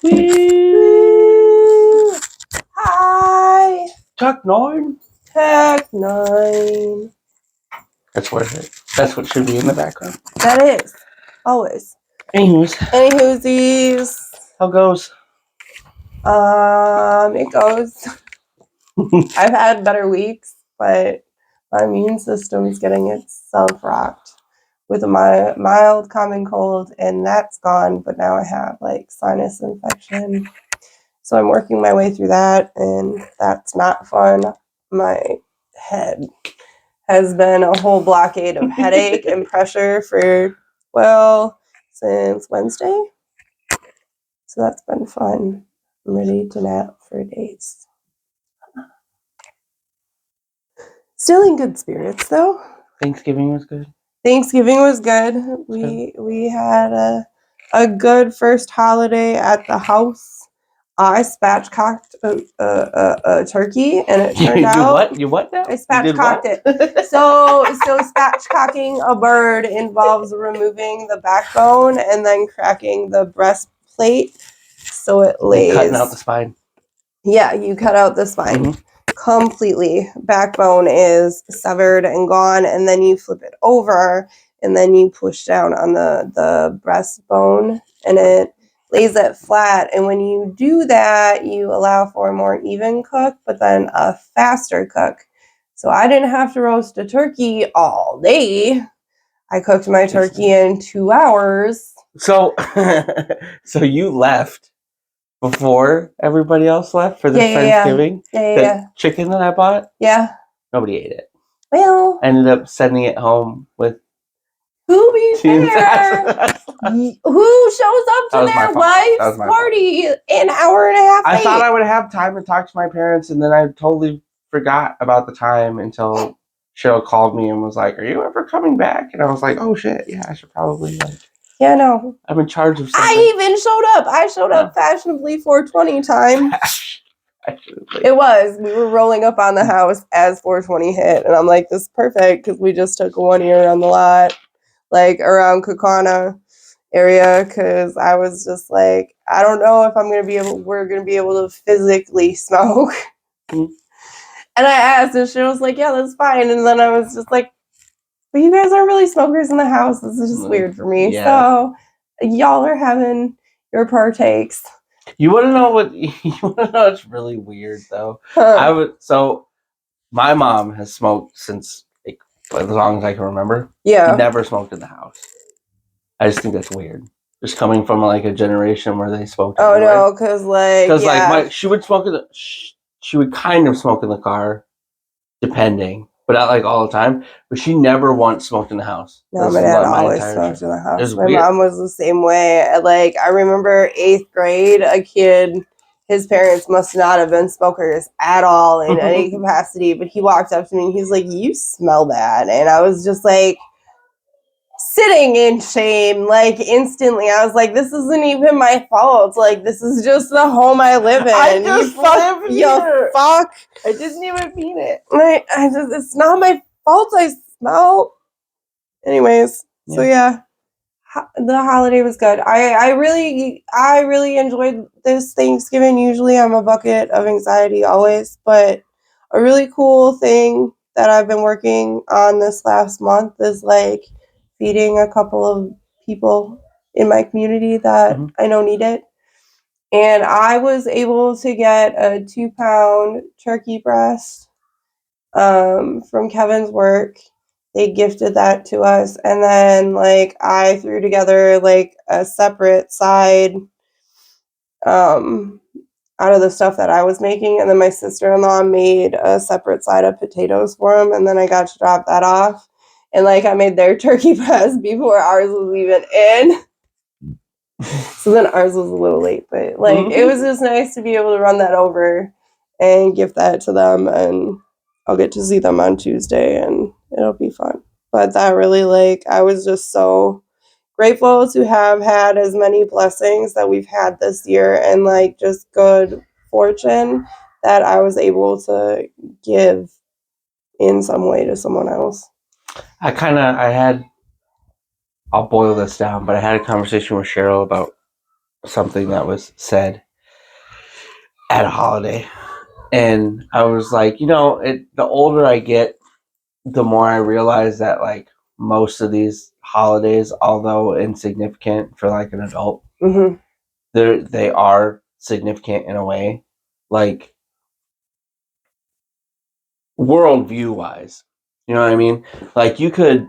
Woo! Hi! Tuck 9. Tech 9. That's what should be in the background. That is. Always. Anywhoosies. How goes? It goes. I've had better weeks, but my immune system's getting itself rocked with a mild common cold, and that's gone, but now I have like sinus infection. So I'm working my way through that, and that's not fun. My head has been a whole blockade of headache and pressure for, since Wednesday. So that's been fun. I'm ready to nap for days. Still in good spirits, though. Thanksgiving was good. We had a good first holiday at the house. I spatchcocked a turkey, and it turned out... You what now? I spatchcocked it. So spatchcocking a bird involves removing the backbone and then cracking the breastplate so it lays... And cutting out the spine. Yeah, you cut out the spine completely. Backbone is severed and gone, and then you flip it over, and then you push down on the breastbone, and it lays it flat. And when you do that, you allow for a more even cook, but then a faster cook. So I didn't have to roast a turkey all day. I cooked my turkey in 2 hours. So you left before everybody else left for the Thanksgiving? Yeah. Chicken that I bought? Yeah. Nobody ate it. Well, I ended up sending it home with... Who be fair? Who shows up to their wife's party an hour and a half late? I thought I would have time to talk to my parents, and then I totally forgot about the time until Cheryl called me and was like, "Are you ever coming back?" And I was like, "Oh shit, yeah, I should probably Yeah, no. I'm in charge of something." I even showed up. I showed up fashionably 420 time. It was. We were rolling up on the house as 420 hit, and I'm like, "This is perfect," because we just took a 1 year on the lot, like around Kaukauna area, because I was just like, I don't know if we're gonna be able to physically smoke. And I asked, and she was like, "Yeah, that's fine." And then I was just like, "But you guys aren't really smokers in the house. This is just weird for me." Yeah. So y'all are having your partakes. You want to know what's really weird though? So my mom has smoked since as long as I can remember. Yeah. Never smoked in the house. I just think that's weird. Just coming from like a generation where they smoked. Oh no, because she would smoke she would kind of smoke in the car, depending, but not like all the time. But she never once smoked in the house. No, my dad always smoked in the house. My mom was the same way. Like I remember 8th grade, a kid. His parents must not have been smokers at all in any capacity. But he walked up to me and he's like, "You smell bad," and I was just like, sitting in shame, like instantly. I was like, "This isn't even my fault. Like, this is just the home I live in. I just live here. Fuck. I didn't even mean it. It's not my fault. I smell." Anyways, so yeah, the holiday was good. I really enjoyed this Thanksgiving. Usually, I'm a bucket of anxiety always, but a really cool thing that I've been working on this last month is like feeding a couple of people in my community that I know need it. And I was able to get a 2-pound turkey breast from Kevin's work. They gifted that to us. And then like I threw together like a separate side out of the stuff that I was making. And then my sister-in-law made a separate side of potatoes for him. And then I got to drop that off. And like I made their turkey breast before ours was even in. So then ours was a little late, but like it was just nice to be able to run that over and give that to them, and I'll get to see them on Tuesday and it'll be fun. But that really, like, I was just so grateful to have had as many blessings that we've had this year and like just good fortune that I was able to give in some way to someone else. I'll boil this down, but I had a conversation with Cheryl about something that was said at a holiday, and I was like, the older I get, the more I realize that like most of these holidays, although insignificant for like an adult, Mm-hmm. they are significant in a way, like worldview wise. You know what I mean? Like you could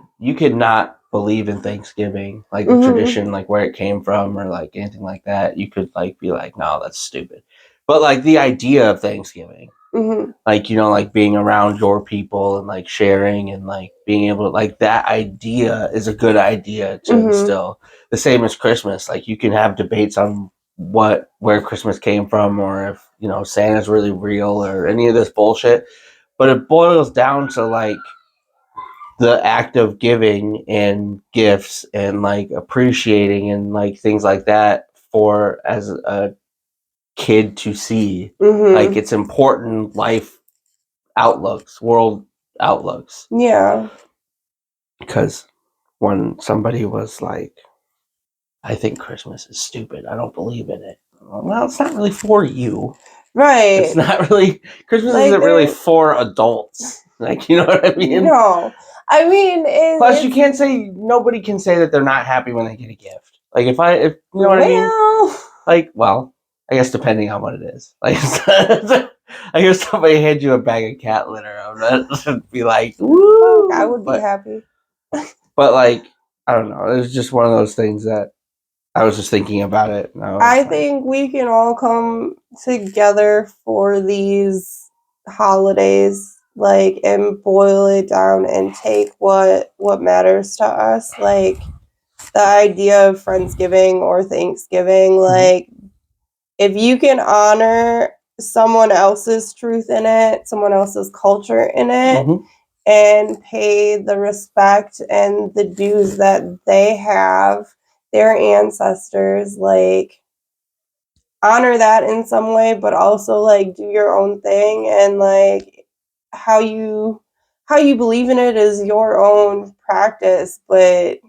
not believe in Thanksgiving, like the tradition, like where it came from, or like anything like that. You could like be like, no, that's stupid. But like the idea of Thanksgiving, like like being around your people and like sharing and like being able to like that idea is a good idea to instill. The same as Christmas. Like you can have debates on where Christmas came from, or if Santa's really real, or any of this bullshit. But it boils down to like the act of giving and gifts and like appreciating and like things like that for as a kid to see. Like it's important life outlooks, world outlooks. Yeah. Because when somebody was like, I think Christmas is stupid, I don't believe in it. Well, it's not really for you. Right. It's not really, Christmas Like, isn't really for adults. Like, you know what I mean? No. I mean, Plus, you can't say, nobody can say that they're not happy when they get a gift. Like, if you know what I mean? Like, well, I guess depending on what it is. Like, I guess somebody hand you a bag of cat litter, I'm not be like, woo! I would be happy. But, like, I don't know. It was just one of those things that I was just thinking about it. I think we can all come together for these holidays, like, and boil it down and take what matters to us. Like, the idea of Friendsgiving or Thanksgiving, like, if you can honor someone else's truth in it, someone else's culture in it, and pay the respect and the dues that they have, their ancestors, like, honor that in some way, but also like do your own thing, and like how you believe in it is your own practice, but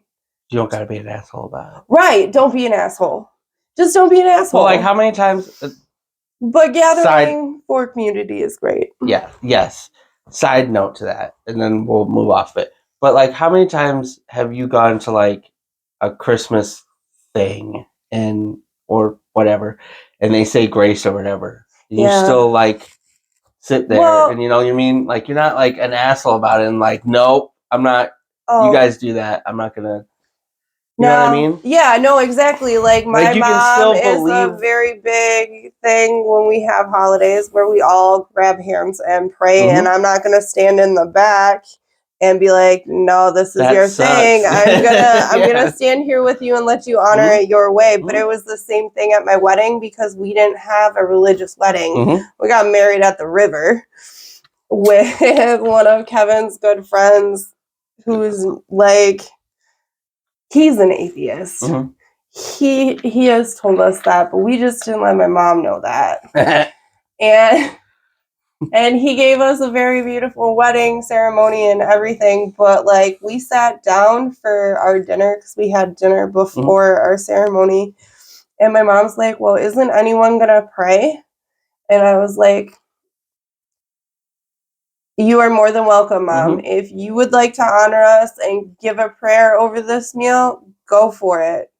you don't gotta be an asshole about it. Right, don't be an asshole. Just don't be an asshole. Well, like how many times but gathering for community is great. Yeah, yes. Side note to that, and then we'll move off it. But like how many times have you gone to like a Christmas thing or whatever, and they say grace or whatever, and you still like sit there and you know what I mean? Like you're not like an asshole about it and like, nope, I'm not you guys do that. I'm not gonna know what I mean? Yeah, no, exactly. Like my mom is a very big thing when we have holidays where we all grab hands and pray, and I'm not gonna stand in the back and be like, no, this is your thing. I'm gonna stand here with you and let you honor it your way. But it was the same thing at my wedding because we didn't have a religious wedding. We got married at the river with one of Kevin's good friends who's like, he's an atheist. He has told us that, but we just didn't let my mom know that. And he gave us a very beautiful wedding ceremony and everything, but like we sat down for our dinner because we had dinner before our ceremony, and my mom's like, well, isn't anyone gonna pray? And I was like, you are more than welcome, Mom. If you would like to honor us and give a prayer over this meal, go for it.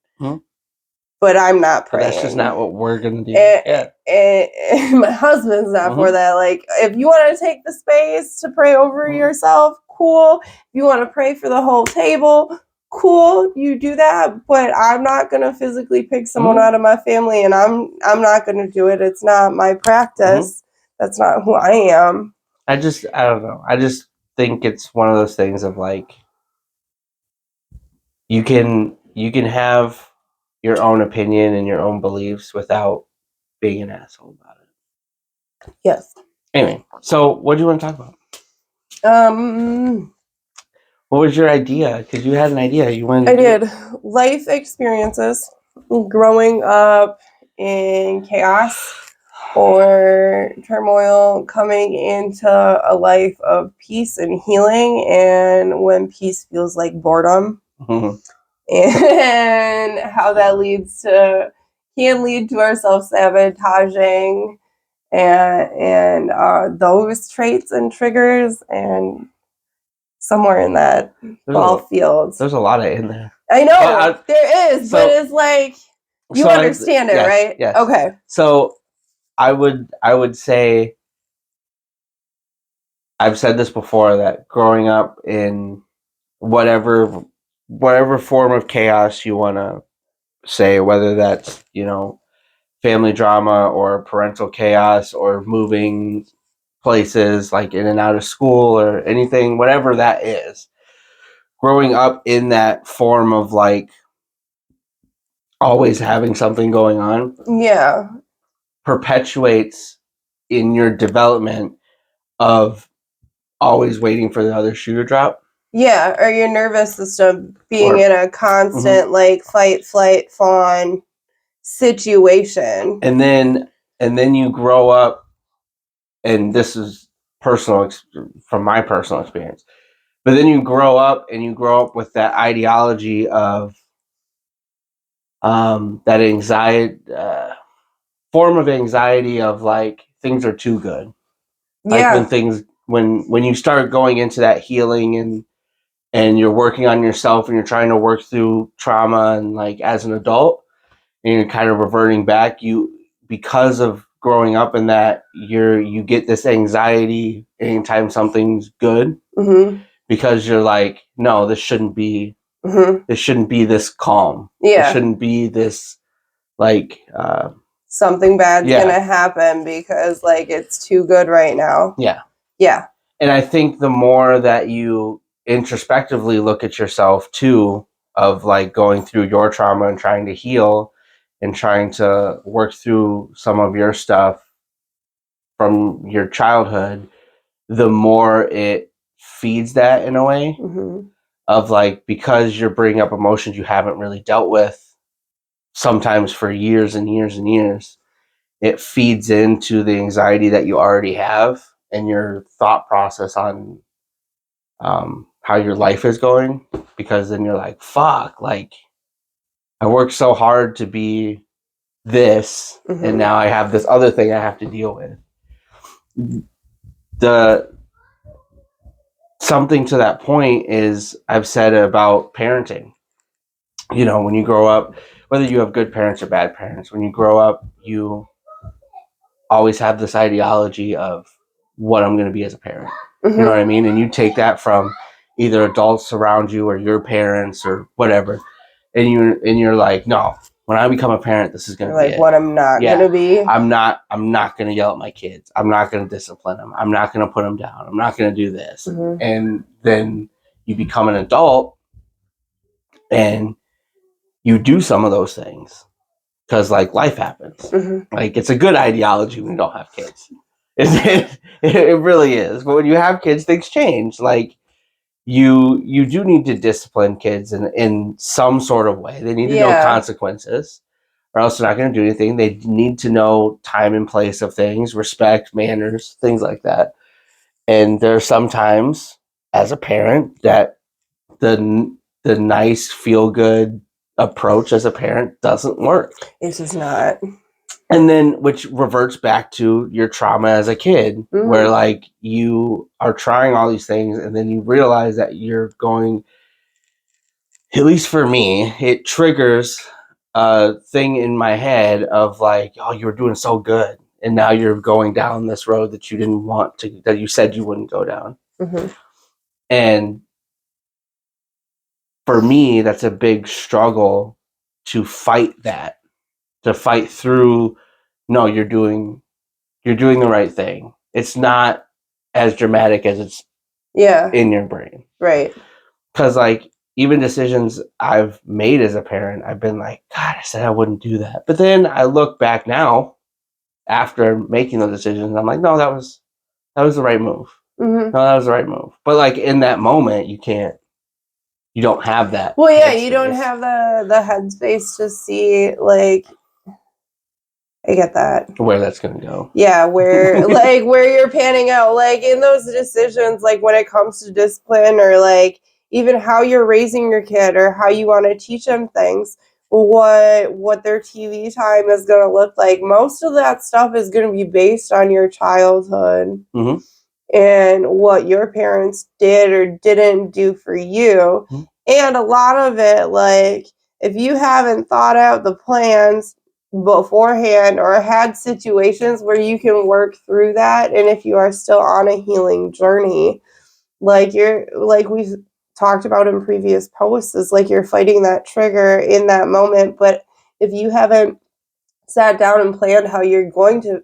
But I'm not praying. But that's just not what we're gonna do. And my husband's not for that. Like, if you want to take the space to pray over yourself, cool. If you want to pray for the whole table, cool. You do that. But I'm not gonna physically pick someone out of my family, and I'm not gonna do it. It's not my practice. That's not who I am. I don't know. I just think it's one of those things of like you can have your own opinion and your own beliefs without being an asshole about it. Yes. Anyway, so what do you want to talk about? What was your idea? Because you had an idea. I did. Life experiences, growing up in chaos or turmoil, coming into a life of peace and healing, and when peace feels like boredom, and how that leads to can lead to our self-sabotaging and those traits and triggers, and somewhere in that ball field. There's a lot of in there. I know there is, but it's like you understand it, right? Yes. Okay. So I would say, I've said this before, that growing up in whatever form of chaos you want to say, whether that's, family drama or parental chaos or moving places, like in and out of school or anything, whatever that is, growing up in that form of like always having something going on, yeah, perpetuates in your development of always waiting for the other shoe to drop. Yeah, or your nervous system being in a constant like fight, flight, fawn situation. And then you grow up, and this is personal from my personal experience, but then you grow up with that ideology of that anxiety, form of anxiety of like things are too good. Like when you start going into that healing and you're working on yourself and you're trying to work through trauma, and like as an adult and you're kind of reverting back, because of growing up in that, you get this anxiety anytime something's good, because you're like, no, this shouldn't be this calm. It shouldn't be this like something bad's gonna happen because like it's too good right now. Yeah. And I think the more that you introspectively look at yourself too, of like going through your trauma and trying to heal and trying to work through some of your stuff from your childhood, the more it feeds that in a way, of like, because you're bringing up emotions you haven't really dealt with sometimes for years and years and years, it feeds into the anxiety that you already have and your thought process on how your life is going, because then you're like, fuck, like I worked so hard to be this, and now I have this other thing I have to deal with. Something to that point is, I've said about parenting, when you grow up, whether you have good parents or bad parents, when you grow up, you always have this ideology of what I'm going to be as a parent. You know what I mean? And you take that from either adults around you or your parents or whatever, and you're like, no, when I become a parent, this is going to be like what I'm not going to be. I'm not going to yell at my kids. I'm not going to discipline them. I'm not going to put them down. I'm not going to do this. And then you become an adult and you do some of those things because like life happens. Like it's a good ideology when you don't have kids. It really is. But when you have kids, things change. Like you do need to discipline kids in some sort of way. They need to know consequences, or else they're not going to do anything. They need to know time and place of things, respect, manners, things like that. And there's sometimes, as a parent, that the nice, feel good approach as a parent doesn't work. It's just not. And then, which reverts back to your trauma as a kid, where like you are trying all these things and then you realize that you're going, at least for me, it triggers a thing in my head of like, oh, you were doing so good, and now you're going down this road that you didn't want to, that you said you wouldn't go down. And for me, that's a big struggle to fight that, to fight through. No, you're doing the right thing. It's not as dramatic as it's in your brain. Right. Because like even decisions I've made as a parent, I've been like, God, I said I wouldn't do that. But then I look back now after making those decisions, and I'm like, no, that was the right move. No, that was the right move. But like in that moment, you don't have that. Well, yeah, you don't have the headspace to see like. I get that. Where that's going to go. Yeah, where where you're panning out, like in those decisions, like when it comes to discipline or like even how you're raising your kid or how you want to teach them things. what their TV time is going to look like. Most of that stuff is going to be based on your childhood and what your parents did or didn't do for you. And a lot of it, like, if you haven't thought out the plans beforehand or had situations where you can work through that, and if you are still on a healing journey, like we've talked about in previous posts, is like you're fighting that trigger in that moment. But if you haven't sat down and planned how you're going to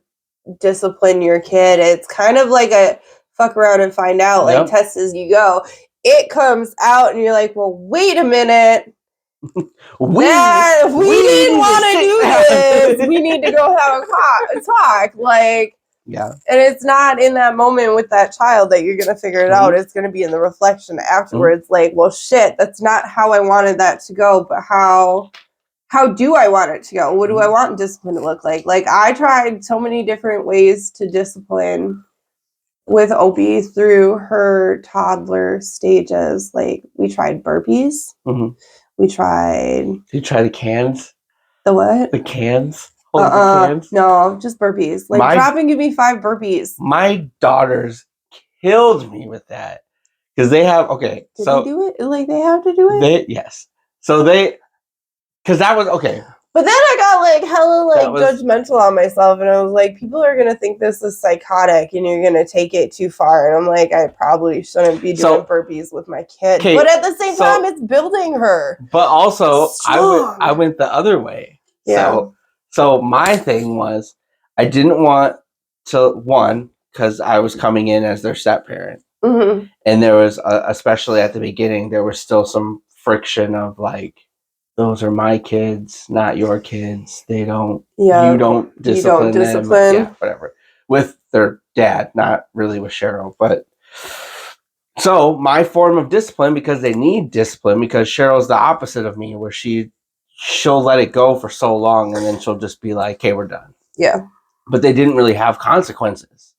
discipline your kid, it's kind of like a fuck around and find out, like test as you go. It comes out and you're like, well, wait a minute. we didn't want to do this. We need to go have a talk. Like, yeah. And it's not in that moment with that child that you're going to figure it out. It's going to be in the reflection afterwards. Like, well, shit, that's not how I wanted that to go, but how do I want it to go? What do I want discipline to look like? Like, I tried so many different ways to discipline with Opie through her toddler stages. Like, we tried burpees. We tried... Did you try the cans? The what? The cans? The cans? No, just burpees. Like, drop and give me 5 burpees. My daughters killed me with that. Because they have... Okay, Did they do it? Like, they have to do it? Yes. So they... Because that was... Okay. But then I got, like, hella, judgmental on myself. And I was like, people are going to think this is psychotic and you're going to take it too far. And I'm like, I probably shouldn't be doing burpees with my kid. But at the same time, it's building her. But also, I went the other way. Yeah. So my thing was, I didn't want to, one, because I was coming in as their step parent. And there was, especially at the beginning, there was still some friction of, like, those are my kids, not your kids. They don't, you don't discipline them. Yeah, whatever. With their dad, not really with Cheryl. But so my form of discipline, because they need discipline, because Cheryl's the opposite of me, where she'll let it go for so long and then she'll just be like, okay, we're done. Yeah. But they didn't really have consequences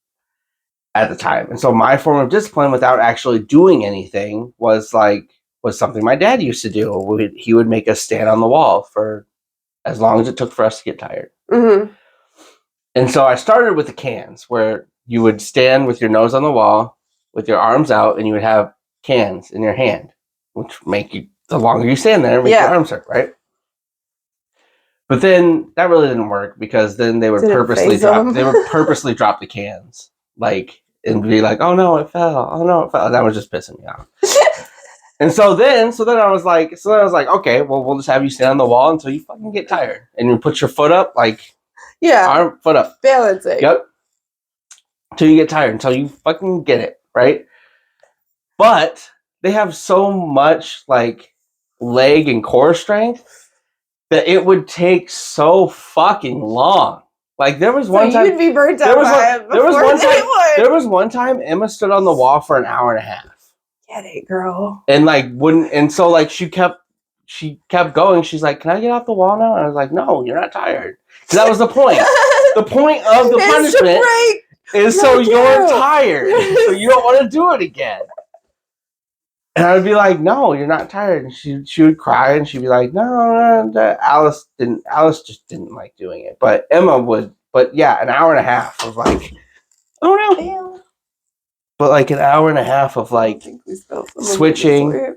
at the time. And so my form of discipline without actually doing anything was something my dad used to do. He would make us stand on the wall for as long as it took for us to get tired. And so I started with the cans, where you would stand with your nose on the wall, with your arms out, and you would have cans in your hand, which make you, the longer you stand there, make your arms hurt, right? But then that really didn't work, because then they would purposely drop the cans, like, and be like, oh no, it fell. Oh no, it fell. And that was just pissing me off. And so then I was like, okay, well, we'll just have you stand on the wall until you fucking get tired. And you put your foot up, like, arm, foot up. Balancing. Yep. Until you get tired, until you fucking get it, right? But they have so much, like, leg and core strength that it would take so fucking long. Like, there was one time... you'd be burnt out by it before there was one time Emma stood on the wall for an hour and a half. Get it, girl. And, like, wouldn't... And so, like, she kept going. She's like, can I get off the wall now? And I was like, no, you're not tired. So that was the point. The point of the punishment is so you're tired. So you don't want to do it again. And I would be like, no, you're not tired. And she would cry, and she'd be like, no. Alice just didn't like doing it. But Emma would. But yeah, an hour and a half of, like, oh no. Damn. But, like, an hour and a half of, like, switching,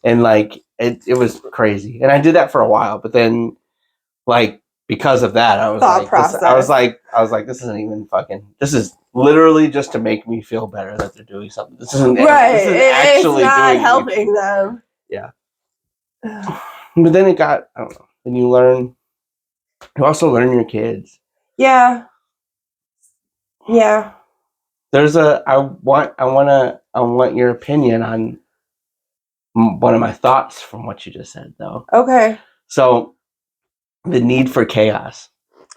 and, like, it was crazy. And I did that for a while, but then, like, because of that, I was like, this isn't even fucking, this is literally just to make me feel better that they're doing something. This isn't actually it's not helping them. Yeah. But then it got, I don't know, then you also learn your kids. Yeah. Yeah. There's I want your opinion on one of my thoughts from what you just said, though. Okay. So, the need for chaos.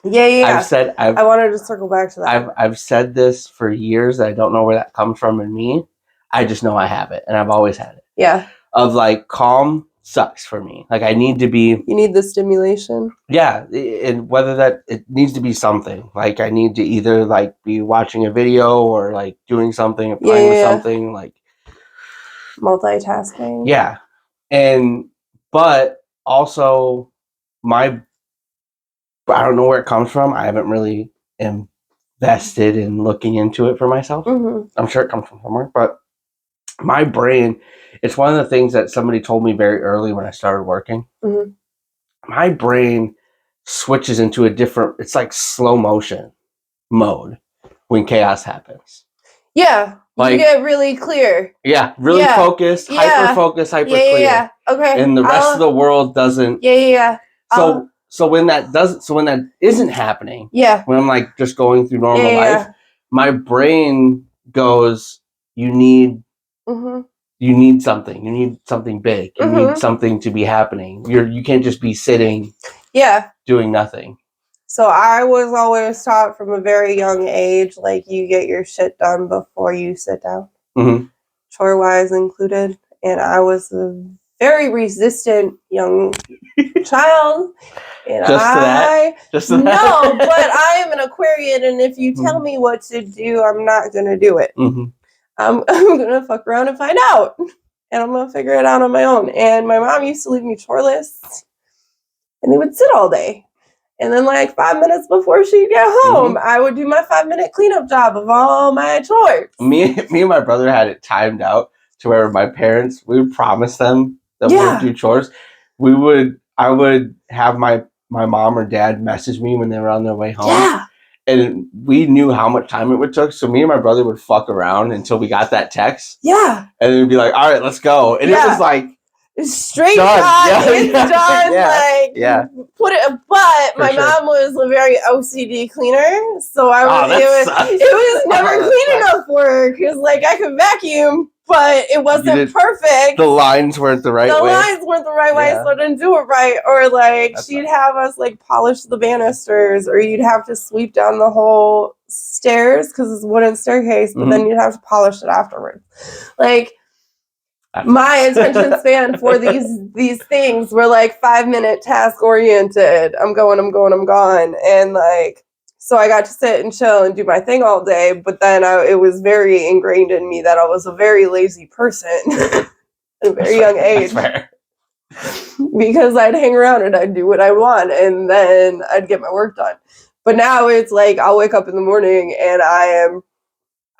Yeah. I wanted to circle back to that. I've said this for years that I don't know where that comes from in me. I just know I have it, and I've always had it. Yeah. Of, like, calm sucks for me. Like, I need to be... You need the stimulation? Yeah, and whether that... It needs to be something. Like, I need to either, like, be watching a video or, like, doing something or playing with something. Like... Multitasking. Yeah. But also... I don't know where it comes from. I haven't really invested in looking into it for myself. Mm-hmm. I'm sure it comes from somewhere, but my brain, it's one of the things that somebody told me very early when I started working. Mm-hmm. My brain switches into a different, it's like slow motion mode when chaos happens. Yeah, like, you get really clear. Yeah, really focused, hyper focused, hyper clear. Yeah. Okay. And the rest of the world doesn't. Yeah. So when that isn't happening, when I'm like just going through normal life, my brain goes, you need something. You need something big. You need something to be happening. You can't just be sitting doing nothing. So I was always taught from a very young age, like, you get your shit done before you sit down. Mm-hmm. Chore-wise included. And I was a very resistant young child. And Just to that? No, but I am an Aquarian, and if you tell me what to do, I'm not going to do it. Mm-hmm. I'm going to fuck around and find out. And I'm going to figure it out on my own. And my mom used to leave me chore lists, and they would sit all day. And then, like, 5 minutes before she'd get home, I would do my 5-minute cleanup job of all my chores. Me and my brother had it timed out to where my parents, we would promise them that we would do chores. I would have my mom or dad message me when they were on their way home. Yeah. And we knew how much time it would take. So me and my brother would fuck around until we got that text. Yeah. And then we'd be like, all right, let's go. And it was like, straight shot, it's done. Put it. But my mom was a very OCD cleaner, so it was never clean enough for her, because like I could vacuum, but it wasn't perfect. The lines weren't the right way. The lines weren't the right way, so I didn't do it right. Or like she'd have us like polish the banisters, or you'd have to sweep down the whole stairs because it's a wooden staircase, but then you'd have to polish it afterwards. Like, my attention span for these things were like 5-minute task oriented. I'm going, I'm gone. And like, so I got to sit and chill and do my thing all day. But then it was very ingrained in me that I was a very lazy person at a very young age. Because I'd hang around and I'd do what I want, and then I'd get my work done. But now it's like, I'll wake up in the morning and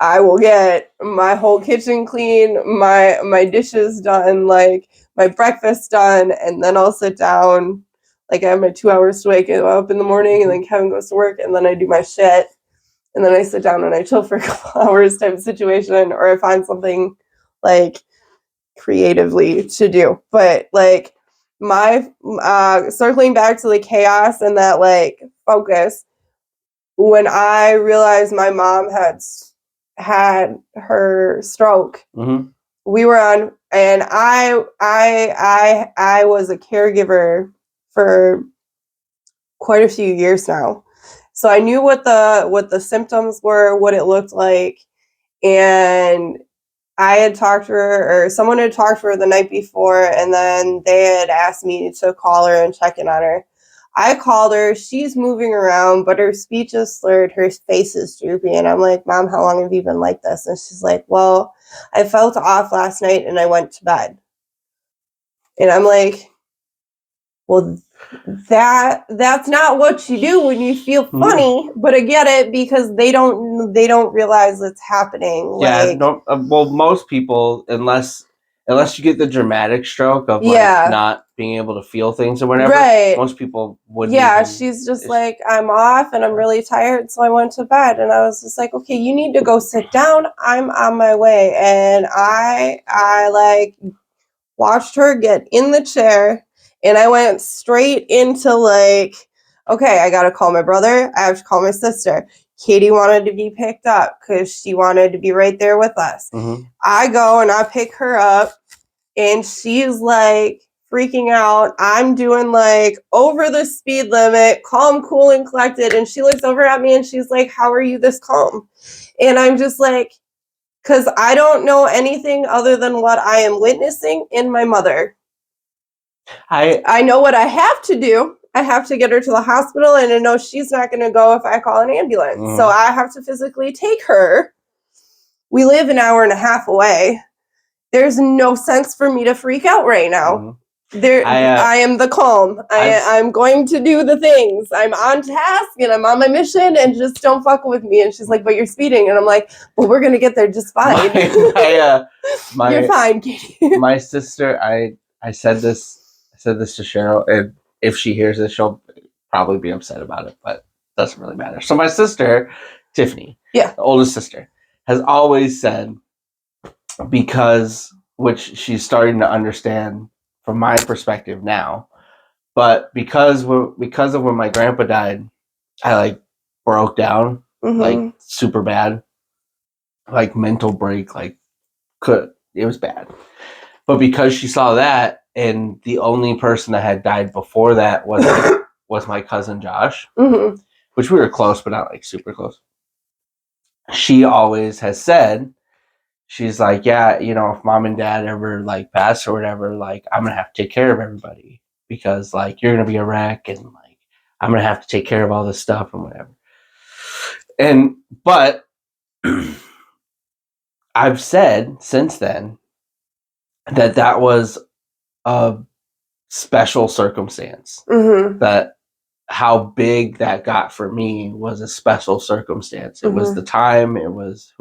I will get my whole kitchen clean, my dishes done, like my breakfast done, and then I'll sit down. Like, I have my 2 hours to wake up in the morning, and then Kevin goes to work, and then I do my shit, and then I sit down and I chill for a couple hours type of situation, or I find something like creatively to do. But like, my circling back to the chaos and that like focus, when I realized my mom had her stroke, we were on, and I was a caregiver for quite a few years now, so I knew what the symptoms were, what it looked like, and I had talked to her, or someone had talked to her the night before, and then they had asked me to call her and check in on her. I called her. She's moving around, but her speech is slurred. Her face is droopy. And I'm like, Mom, how long have you been like this? And she's like, well, I felt off last night and I went to bed. And I'm like, well, that's not what you do when you feel funny, but I get it, because they don't realize it's happening. Yeah, well, most people, unless you get the dramatic stroke of like not being able to feel things or whatever, most people wouldn't. Yeah, she's just like, I'm off and I'm really tired, so I went to bed. And I was just like, okay, you need to go sit down. I'm on my way. And I like watched her get in the chair, and I went straight into like, okay, I got to call my brother. I have to call my sister. Katie wanted to be picked up because she wanted to be right there with us. I go and I pick her up, and she's like freaking out. I'm doing like over the speed limit, calm, cool, and collected. And she looks over at me and she's like, how are you this calm? And I'm just like, because I don't know anything other than what I am witnessing in my mother. I know what I have to do. I have to get her to the hospital, and I know she's not going to go if I call an ambulance. So I have to physically take her. We live an hour and a half away. There's no sense for me to freak out right now. I am the calm. I'm going to do the things. I'm on task and I'm on my mission, and just don't fuck with me. And she's like, but you're speeding. And I'm like, well, we're going to get there just fine. You're fine, Katie. My sister, I said this to Cheryl, and if she hears this, she'll probably be upset about it, but it doesn't really matter. So my sister, Tiffany, the oldest sister, has always said, which she's starting to understand from my perspective now, but because of when my grandpa died, I like broke down, like super bad, like mental break, like it was bad. But because she saw that, and the only person that had died before that was my cousin Josh, which we were close, but not like super close. She always has said, she's like, yeah, if mom and dad ever like pass or whatever, like I'm gonna have to take care of everybody because like you're gonna be a wreck, and like I'm gonna have to take care of all this stuff and whatever. But I've said since then that was a special circumstance. That how big that got for me was a special circumstance. It was the time, it was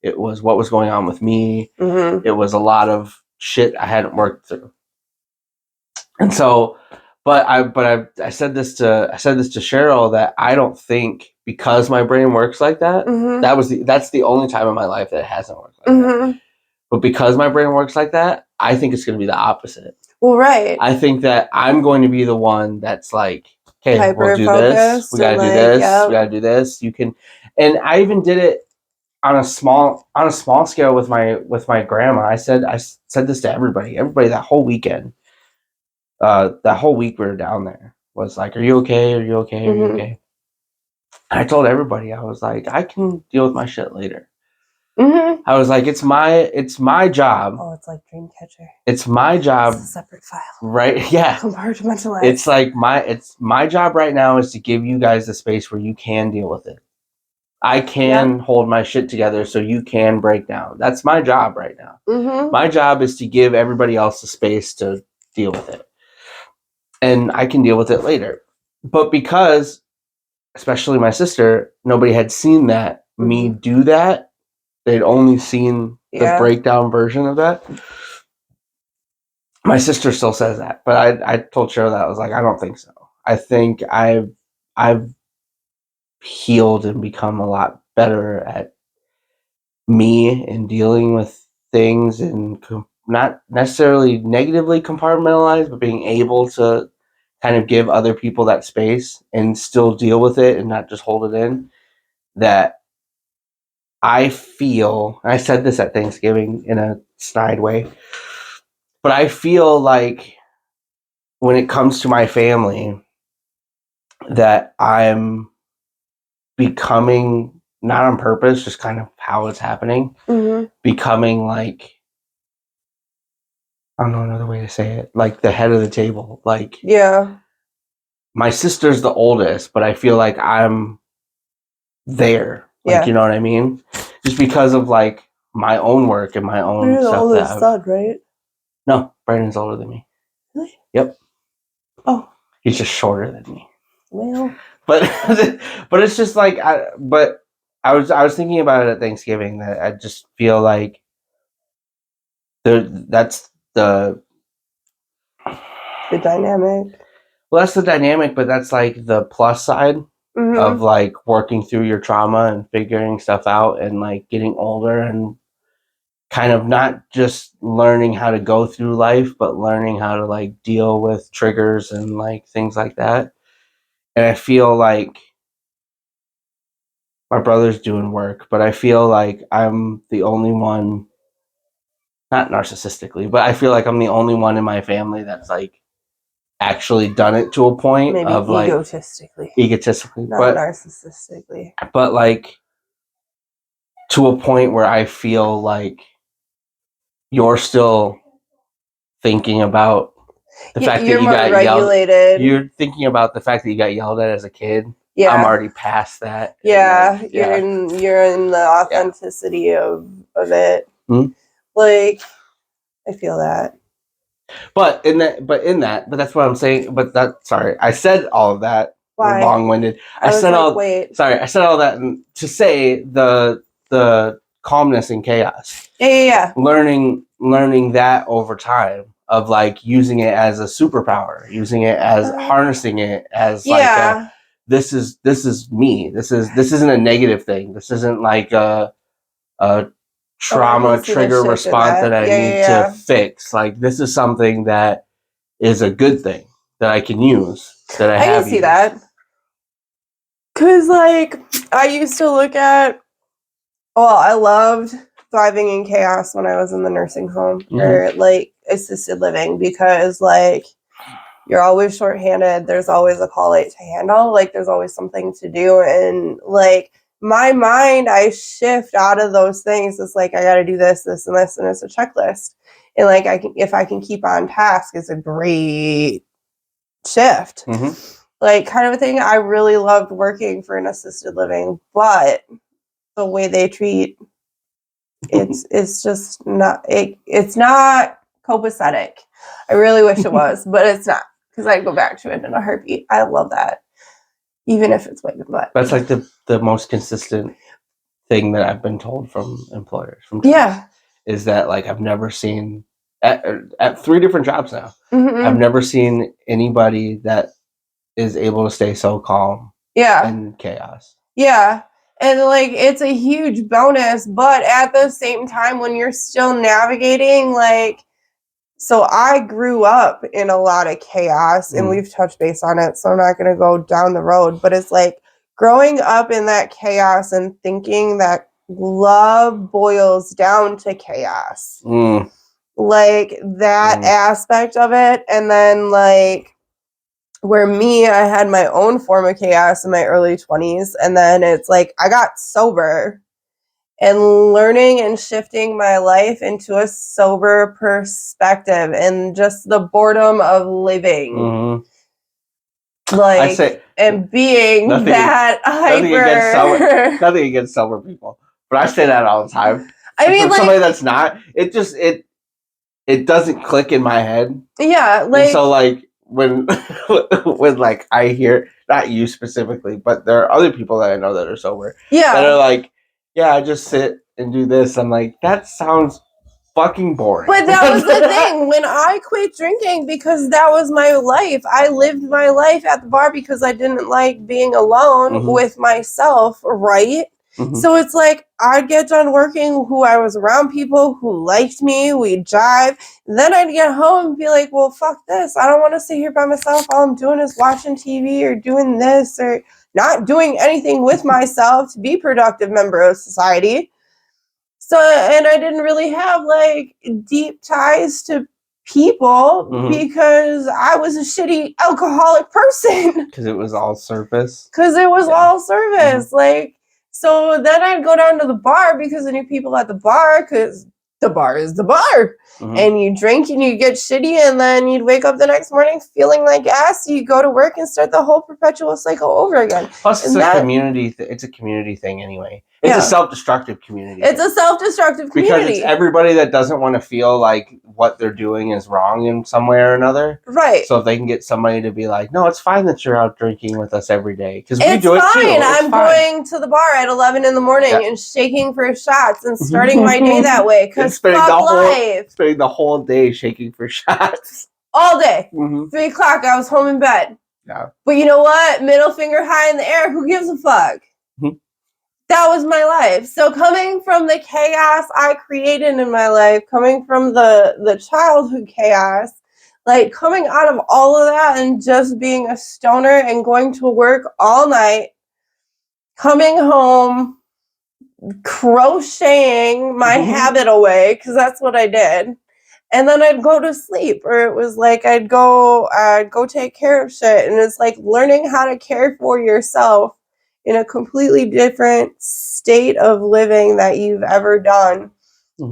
it was what was going on with me. It was a lot of shit I hadn't worked through. And so, I said this to Cheryl, that I don't think, because my brain works like that, that's the only time in my life that it hasn't worked like that. But because my brain works like that, I think it's going to be the opposite. Well, right. I think that I'm going to be the one that's like, okay, we'll do this. We got to do this. We got to do this. You can, and I even did it on a small scale with my grandma. I said this to everybody that whole weekend. That whole week we were down there was like, are you okay? Are you okay? Are you okay? I told everybody, I was like, I can deal with my shit later. I was like, it's my job. Oh, it's like Dreamcatcher. It's my job. It's a separate file. Right? Yeah. Compartmentalized. It's like my job right now is to give you guys the space where you can deal with it. I can hold my shit together so you can break down. That's my job right now. My job is to give everybody else the space to deal with it. And I can deal with it later. But because, especially my sister, nobody had seen that, me do that. They'd only seen the breakdown version of that. My sister still says that, but I told Cheryl that. I was like, I don't think so. I think I've healed and become a lot better at me and dealing with things, and not necessarily negatively compartmentalized, but being able to kind of give other people that space and still deal with it and not just hold it in. That I feel, I said this at Thanksgiving in a snide way, but I feel like when it comes to my family, that I'm becoming, not on purpose, just kind of how it's happening, becoming like, I don't know another way to say it, like the head of the table. Like, my sister's the oldest, but I feel like I'm there. Like, you know what I mean? Just because of like my own work and my own You're stuff. the oldest son, right? No, Brandon's older than me. Really? Yep. Oh. He's just shorter than me. Well. But it's just like I was thinking about it at Thanksgiving, that I just feel like that's the dynamic. Well, that's the dynamic, but that's like the plus side of like working through your trauma and figuring stuff out, and like getting older and kind of not just learning how to go through life, but learning how to like deal with triggers and like things like that. And I feel like my brother's doing work, but I feel like I'm the only one, not narcissistically, but I feel like I'm the only one in my family that's like actually done it to a point. Maybe of like egotistically, not narcissistically, but like to a point where I feel like you're still thinking about the fact that you got regulated. You're thinking about the fact that you got yelled at as a kid. Yeah, I'm already past that. Yeah, like, you're in the authenticity of it. Like, I feel that. But that's what I'm saying. Sorry, I said all of that. Why? Long-winded. I said all that to say the calmness and chaos. Yeah. Learning that over time of like using it as a superpower, using it as harnessing it as like this is me. This isn't a negative thing. This isn't like a trauma trigger response that I need to fix. Like this is something that is a good thing that I can use. That I have can see that. Cause like I used to look at. Well, I loved thriving in chaos when I was in the nursing home or like assisted living because like you're always shorthanded. There's always a call light to handle. Like there's always something to do. And like my mind, I shift out of those things. It's like I got to do this, this, and this, and it's a checklist. And like if I can keep on task, it's a great shift. Like kind of a thing. I really loved working for an assisted living, but the way they treat it's just not it's not copacetic. I really wish it was, but it's not, because I'd go back to it in a heartbeat. I love that, even if it's wiping butt. That's like the most consistent thing that I've been told from employers, from jobs, is that like I've never seen at 3 different jobs now. I've never seen anybody that is able to stay so calm in chaos. And like it's a huge bonus, but at the same time when you're still navigating, like, so I grew up in a lot of chaos and we've touched base on it, so I'm not going to go down the road, but it's like growing up in that chaos and thinking that love boils down to chaos. Like that aspect of it. And then like where I had my own form of chaos in my early 20s. And then it's like I got sober and learning and shifting my life into a sober perspective and just the boredom of living. Like, and being that hyper. Nothing against sober people. But I say that all the time. I mean, like, somebody that's not, it doesn't click in my head. Yeah, like, and so like when like I hear, not you specifically, but there are other people that I know that are sober. That are like, yeah, I just sit and do this. I'm like, that sounds fucking boring. But that was the thing. When I quit drinking, because that was my life, I lived my life at the bar because I didn't like being alone with myself, right? So it's like I'd get done working, who I was around people who liked me, we'd jive. Then I'd get home and be like, well, fuck this. I don't want to sit here by myself. All I'm doing is watching TV or doing this or not doing anything with myself to be a productive member of society. So, and I didn't really have like deep ties to people because I was a shitty alcoholic person. Because it was all surface. All service. Like, so then I'd go down to the bar because I knew people at the bar, because the bar is the bar. And you drink and you get shitty, and then you'd wake up the next morning feeling like ass. You go to work and start the whole perpetual cycle over again. Plus, it's a community. It's a community thing anyway. It's a self-destructive community. It's a self-destructive community. Because it's everybody that doesn't want to feel like what they're doing is wrong in some way or another. Right. So if they can get somebody to be like, no, it's fine that you're out drinking with us every day. Because we do it too. I'm going to the bar at 11 in the morning and shaking for shots and starting my day that way. Because fuck life. Spending the whole day shaking for shots. All day. 3 o'clock, I was home in bed. Yeah. But you know what? Middle finger high in the air. Who gives a fuck? That was my life. So coming from the chaos I created in my life, coming from the childhood chaos, like coming out of all of that and just being a stoner and going to work all night, coming home, crocheting my habit away, because that's what I did. And then I'd go to sleep, or it was like I'd go take care of shit. And it's like learning how to care for yourself in a completely different state of living that you've ever done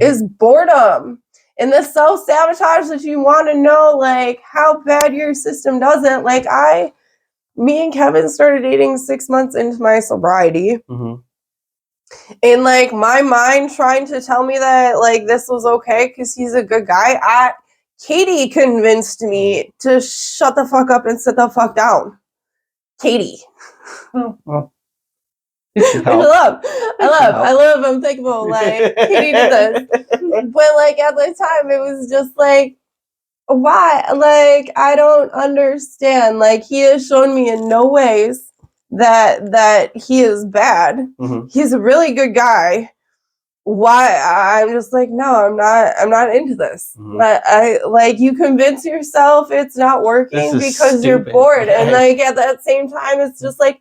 is boredom. And the self-sabotage that you want to know, like, how bad your system doesn't. Like, me and Kevin started dating 6 months into my sobriety. And, like, my mind trying to tell me that, like, this was okay because he's a good guy. Katie convinced me to shut the fuck up and sit the fuck down. Katie. Well, I love, I'm thankful, like, Katie did this. But, like, at the time, it was just, like, why? Like, I don't understand. Like, he has shown me in no ways that he is bad. Mm-hmm. He's a really good guy. Why? I'm just like, no, I'm not into this. Mm-hmm. But I like, you convince yourself it's not working because you're bored. And like, at that same time, it's just like,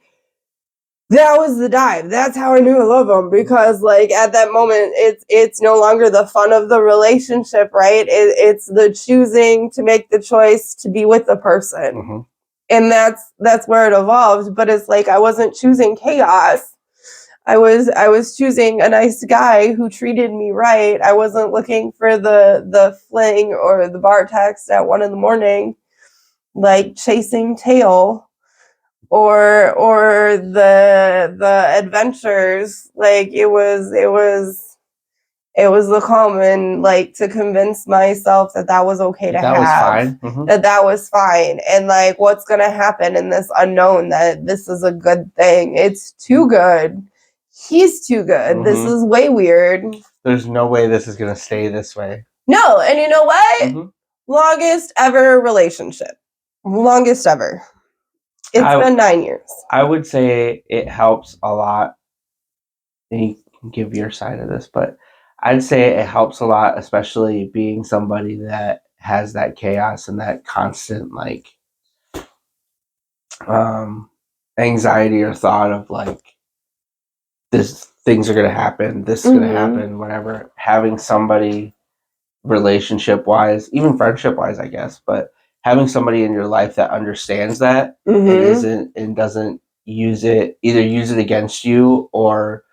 that was the dive. That's how I knew I love him, because like at that moment, it's no longer the fun of the relationship, right? It's the choosing to make the choice to be with the person. Mm-hmm. And that's where it evolved. But it's like, I wasn't choosing chaos. I was choosing a nice guy who treated me right. I wasn't looking for the fling or the bar text at 1 a.m, like chasing tail, or the adventures. Like, it was the common, like, to convince myself that was okay to have. Was fine. Mm-hmm. That was fine. And like, what's gonna happen in this unknown, that this is a good thing. It's too good. He's too good. Mm-hmm. This is way weird. There's no way this is gonna stay this way. No, and you know what? Mm-hmm. Longest ever relationship. Longest ever. It's been 9 years. I would say it helps a lot. And you can give your side of this, but I'd say it helps a lot, especially being somebody that has that chaos and that constant, like, anxiety or thought of like, things are going to happen, this is going to happen, whatever. Having somebody, relationship wise, even friendship wise, I guess, but having somebody in your life that understands that and doesn't use it against you, or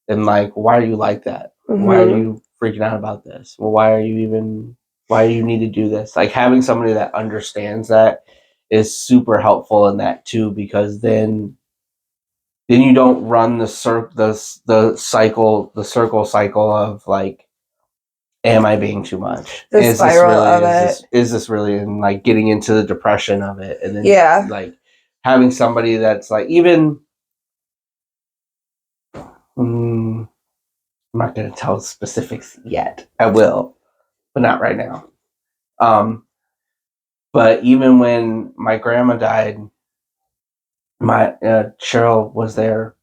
and like, why are you like that? Why are you freaking out about this? Well, why do you need to do this? Like, having somebody that understands that is super helpful in that too, because then you don't run the circle cycle of like, am I being too much? The spiral of it. Is this really, and like getting into the depression of it, and then like having somebody that's like, even I'm not going to tell specifics yet. I will, but not right now. But even when my grandma died, my Cheryl was there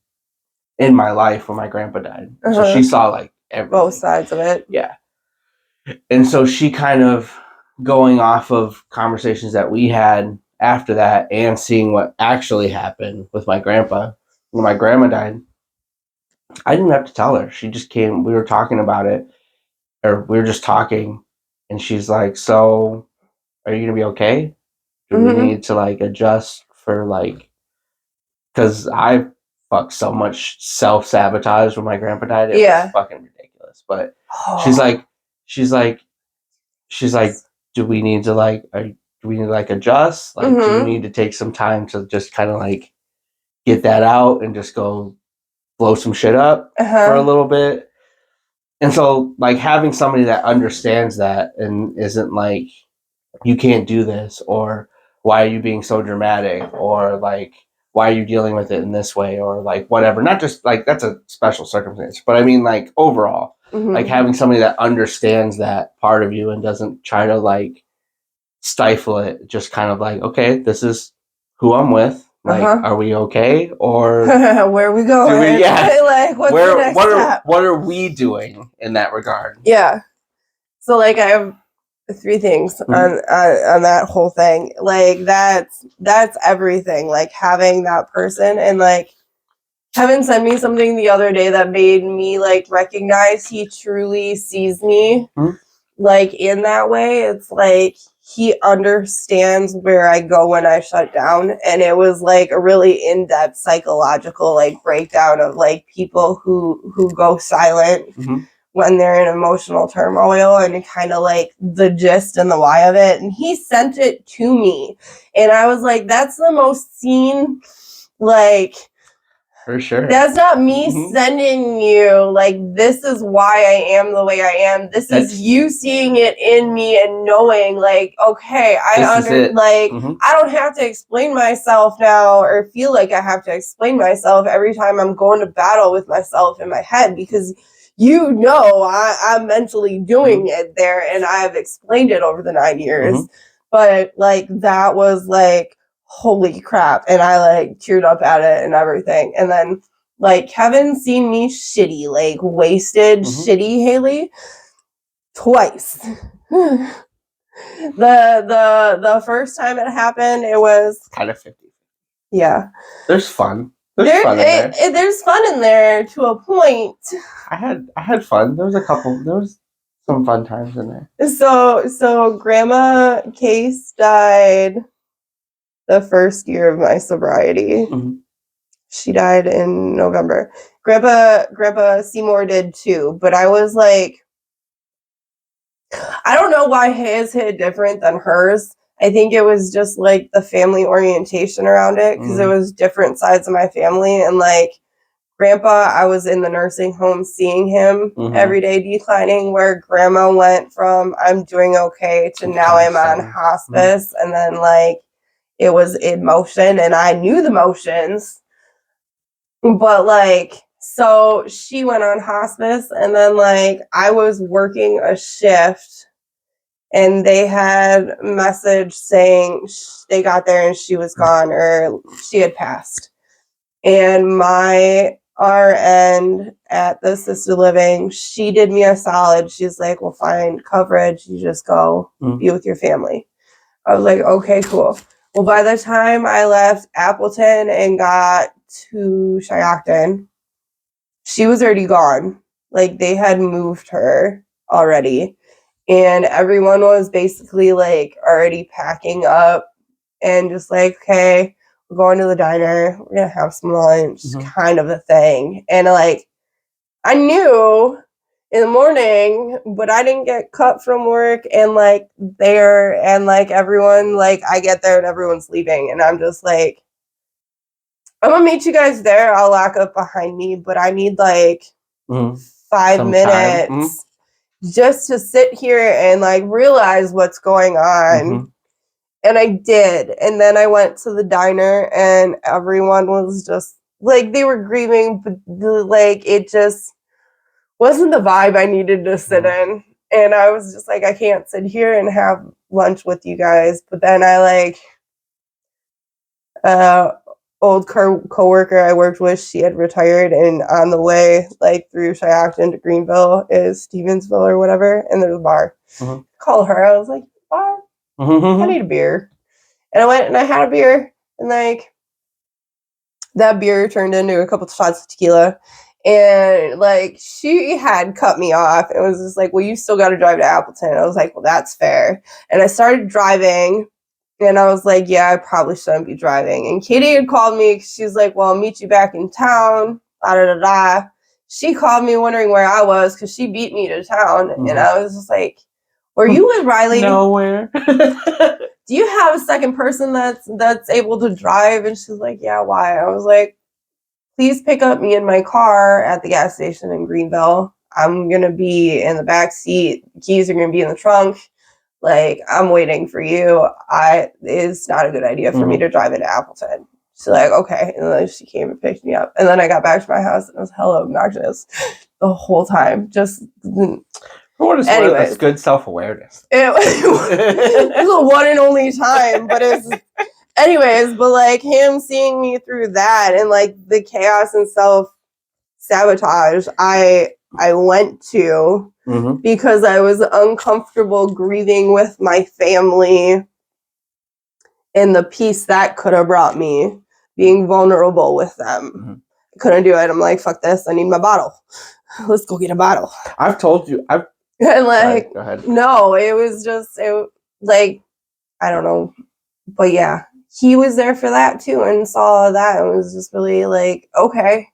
in my life when my grandpa died, so she saw like both sides of it. Yeah, and so she kind of, going off of conversations that we had after that, and seeing what actually happened with my grandpa when my grandma died, I didn't have to tell her. She just came. We were talking about it, or we were just talking, and she's like, "So, are you gonna be okay? Do we need to like adjust for like?" Because I fucked so much self-sabotage when my grandpa died. It was fucking ridiculous. But she's like, do we need to like, do we need to like adjust? Like, do you need to take some time to just kind of like get that out and just go blow some shit up for a little bit? And so, like, having somebody that understands that and isn't like, you can't do this, or why are you being so dramatic, or like, why are you dealing with it in this way, or like whatever. Not just like, that's a special circumstance, but I mean like overall, like having somebody that understands that part of you and doesn't try to like stifle it, just kind of like, okay, this is who I'm with. Like, are we okay, or where are we going? Like, what's the next step? What are we doing in that regard? Yeah. So like, I have 3 things on that whole thing. Like, that's everything. Like, having that person, and like, Kevin sent me something the other day that made me like recognize he truly sees me like in that way. It's like, he understands where I go when I shut down. And it was like a really in-depth psychological like breakdown of like people who go silent when they're in emotional turmoil, and kind of like the gist and the why of it. And he sent it to me, and I was like, that's the most seen, like, For sure. That's not me sending you, like, this is why I am the way I am. This is you seeing it in me and knowing, like, okay, I don't have to explain myself now or feel like I have to explain myself every time I'm going to battle with myself in my head, because you know I'm mentally doing it there, and I've explained it over the 9 years. But, like, that was, like, holy crap. And I, like, teared up at it and everything. And then, like, Kevin seen me shitty, like, wasted, shitty Haley twice. The first time it happened, it was kind of 50. Yeah. There's fun. There's fun in there. There's fun in there to a point. I had fun. There was some fun times in there. So Grandma Case died the first year of my sobriety. She died in November. Grandpa Seymour did too, but I was like, I don't know why his hit different than hers. I think it was just like the family orientation around it, because it was different sides of my family. And like Grandpa, I was in the nursing home seeing him every day declining, where Grandma went from I'm doing okay to now I'm on hospice. And then like it was in motion, and I knew the motions. But like, so she went on hospice, and then like I was working a shift, and they had a message saying they got there and she was gone, or she had passed. And my RN at the assisted living, she did me a solid. She's like, "We'll find coverage. You just go be with your family." I was like, "Okay, cool." Well, by the time I left Appleton and got to Shiocton, she was already gone. Like, they had moved her already. And everyone was basically, like, already packing up and just like, okay, we're going to the diner. We're going to have some lunch, kind of a thing. And, like, I knew in the morning, but I didn't get cut from work. And, like, everyone, like, I get there and everyone's leaving. And I'm just like, I'm going to meet you guys there. I'll lock up behind me, but I need, like, 5 minutes just to sit here and like realize what's going on. And I did. And then I went to the diner, and everyone was just like, they were grieving, but like it just wasn't the vibe I needed to sit in. And I was just like, I can't sit here and have lunch with you guys. But then I like old co-worker I worked with, she had retired, and on the way like through Shiocton to Greenville is Stevensville or whatever, and there's a bar. Call her. I was like, bar? I need a beer. And I went and I had a beer, and like that beer turned into a couple of shots of tequila, and like she had cut me off. It was just like, well, you still got to drive to Appleton. I was like, well, that's fair. And I started driving. And I was like, yeah, I probably shouldn't be driving. And Katie had called me. She's like, well, I'll meet you back in town. Da, da, da, da. She called me wondering where I was, because she beat me to town. And I was just like, were you with Riley? Nowhere. Do you have a second person that's able to drive? And she's like, yeah, why? I was like, please pick up me in my car at the gas station in Greenville. I'm going to be in the back seat. The keys are going to be in the trunk. Like, I'm waiting for you. It's not a good idea for me to drive into Appleton. She's like, okay. And then she came and picked me up. And then I got back to my house, and it was hella obnoxious the whole time. Just, anyways, good self-awareness. It was a one and only time, but it's, anyways, but like him seeing me through that and like the chaos and self-sabotage I went to, because I was uncomfortable grieving with my family and the peace that could have brought me, being vulnerable with them. I couldn't do it. I'm like, fuck this. I need my bottle. Let's go get a bottle. I've told you. And like, go ahead. No, it was just, like, I don't know. But yeah, he was there for that too, and saw that, and was just really like, okay,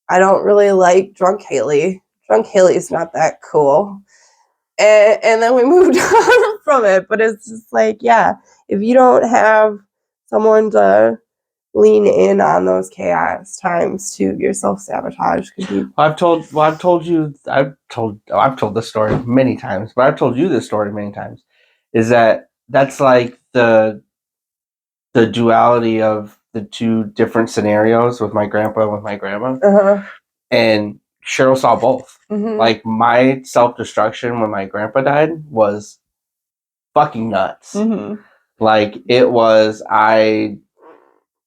I don't really like drunk Haley. Drunk Haley's not that cool. And then we moved on from it. But it's just like, yeah, if you don't have someone to lean in on those chaos times too. Your self-sabotage could be. I've told this story many times, but I've told you this story many times. Is that's like the duality of the two different scenarios with my grandpa and with my grandma. Uh-huh. And Cheryl saw both. Mm-hmm. Like, my self-destruction when my grandpa died was fucking nuts. Mm-hmm. Like, it was, I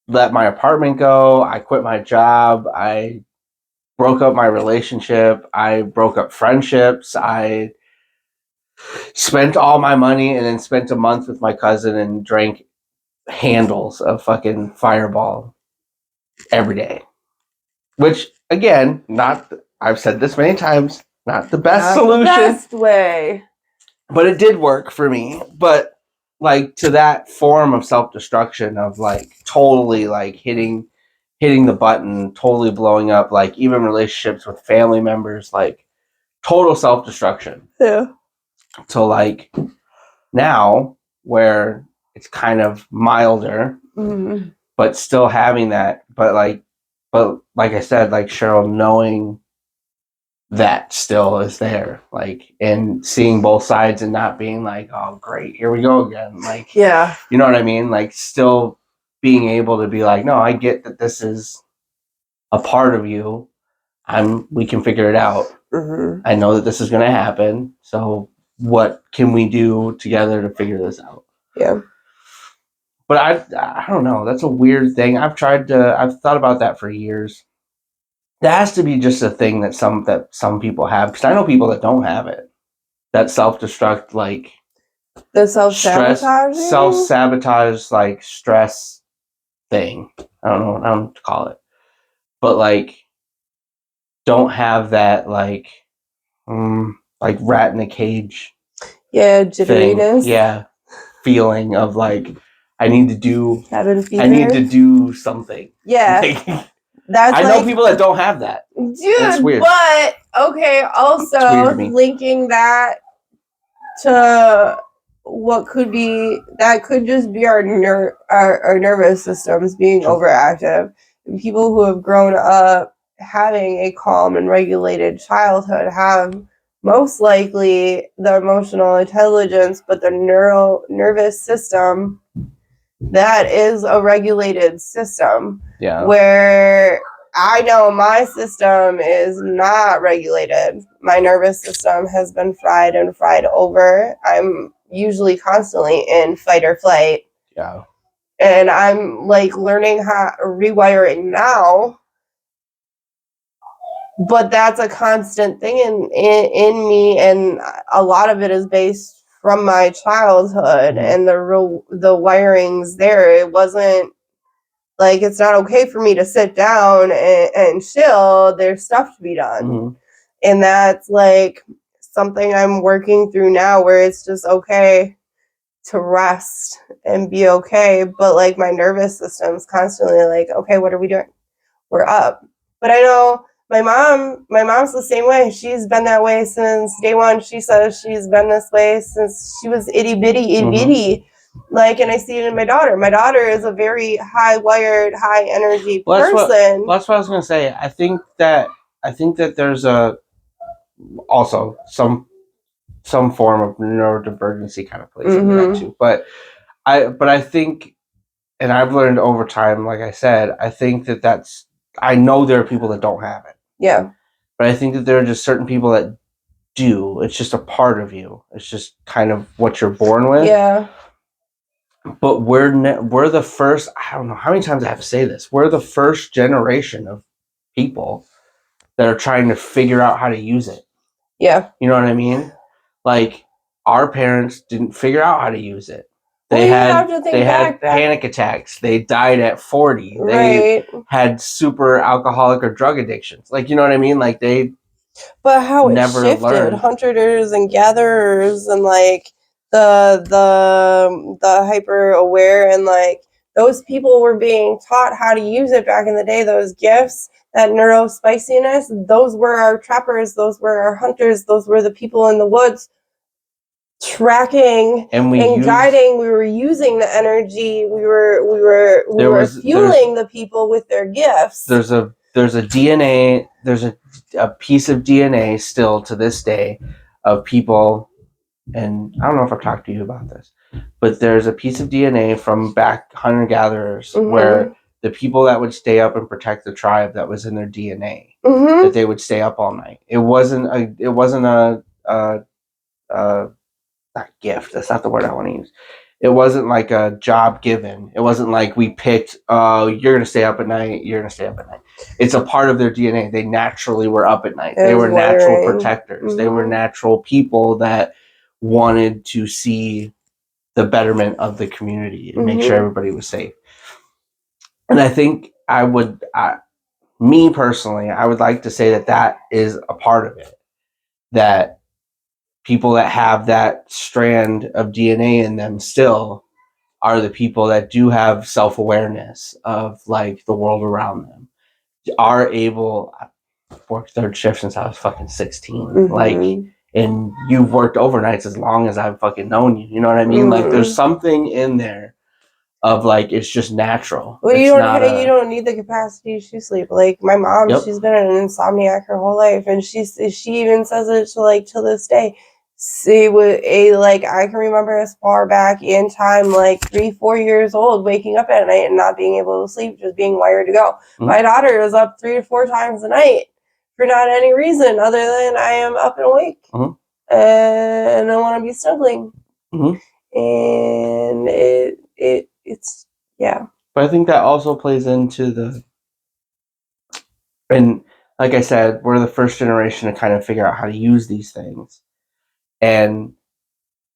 let my apartment go, I quit my job, I broke up my relationship, I broke up friendships, I spent all my money and then spent a month with my cousin and drank handles of fucking Fireball every day. Which, again, I've said this many times, not the best solution. The best way. But it did work for me. But, like, to that form of self-destruction of, like, totally, like, hitting the button, totally blowing up, like, even relationships with family members, like, total self-destruction. Yeah. To, like, now, where it's kind of milder, mm-hmm. but still having that, but like I said, like, Cheryl knowing that still is there, like, and seeing both sides and not being like, oh great, here we go again, like, yeah, you know what I mean, like, still being able to be like, no, I get that this is a part of you, we can figure it out. Mm-hmm. I know that this is going to happen, so what can we do together to figure this out? Yeah. But I don't know, that's a weird thing. I've thought about that for years. That has to be just a thing that some people have, because I know people that don't have it. That self-destruct, like, the self-sabotage, like, stress thing. I don't know what to call it, but, like, don't have that, like rat in a cage. Yeah, jitteriness. Thing. Yeah, feeling of like I need to do something. Yeah. Like, That's I know people that don't have that. Dude, it's weird. But okay, also linking that to what could just be our nervous systems being overactive. And people who have grown up having a calm and regulated childhood have most likely the emotional intelligence, but the nervous system that is a regulated system. Yeah. Where I know my system is not regulated. My nervous system has been fried over. I'm usually constantly in fight or flight. Yeah. And I'm like learning how rewiring now. But that's a constant thing in me, and a lot of it is based from my childhood. Mm-hmm. And the wirings there. It wasn't like, it's not okay for me to sit down and chill. There's stuff to be done. Mm-hmm. And that's like something I'm working through now, where it's just okay to rest and be okay. But like my nervous system's constantly like, okay, what are we doing? We're up. But I know my mom's the same way. She's been that way since day one. She says she's been this way since she was itty bitty. Mm-hmm. Like, and I see it in my daughter. My daughter is a very high-wired, high-energy person. That's what I was going to say. I think that there's also some form of neurodivergency kind of plays into that too. But I think, and I've learned over time, like I said, I think I know there are people that don't have it. Yeah. But I think that there are just certain people that do. It's just a part of you. It's just kind of what you're born with. Yeah. But we're the first, I don't know how many times I have to say this, we're the first generation of people that are trying to figure out how to use it. Yeah. You know what I mean? Like, our parents didn't figure out how to use it. They had panic attacks. They died at 40. Right. They had super alcoholic or drug addictions. Like, you know what I mean? Like, but how it shifted, learned. Hunters and gatherers, and like the hyper aware, and like those people were being taught how to use it back in the day. Those gifts, that neurospiciness, those were our trappers, those were our hunters, those were the people in the woods tracking and guiding. We were using the energy. We were fueling the people with their gifts. There's a DNA. There's a piece of DNA still to this day of people, and I don't know if I've talked to you about this, but there's a piece of DNA from back hunter-gatherers where the people that would stay up and protect the tribe, that was in their DNA, that they would stay up all night. It wasn't a not gift. That's not the word I want to use. It wasn't like a job given. It wasn't like we picked, you're going to stay up at night. You're going to stay up at night. It's a part of their DNA. They naturally were up at night. They were natural protectors. They were natural people that wanted to see the betterment of the community and make sure everybody was safe. And I think me personally, I would like to say that is a part of it. That people that have that strand of DNA in them still are the people that do have self-awareness of like the world around them, are able. I've worked third shift since I was fucking 16. Like, and you've worked overnights as long as I've fucking known you. You know what I mean? Like, there's something in there of like, it's just natural. Well, you don't need the capacity to sleep. Like my mom, she's been an insomniac her whole life, and she even says it to like till this day. See, like I can remember as far back in time, like 3-4 years old, waking up at night and not being able to sleep, just being wired to go. My daughter was up 3 to 4 times a night for not any reason other than I am up and awake and I want to be snuggling. And it's yeah. But I think that also plays into and like I said, we're the first generation to kind of figure out how to use these things. And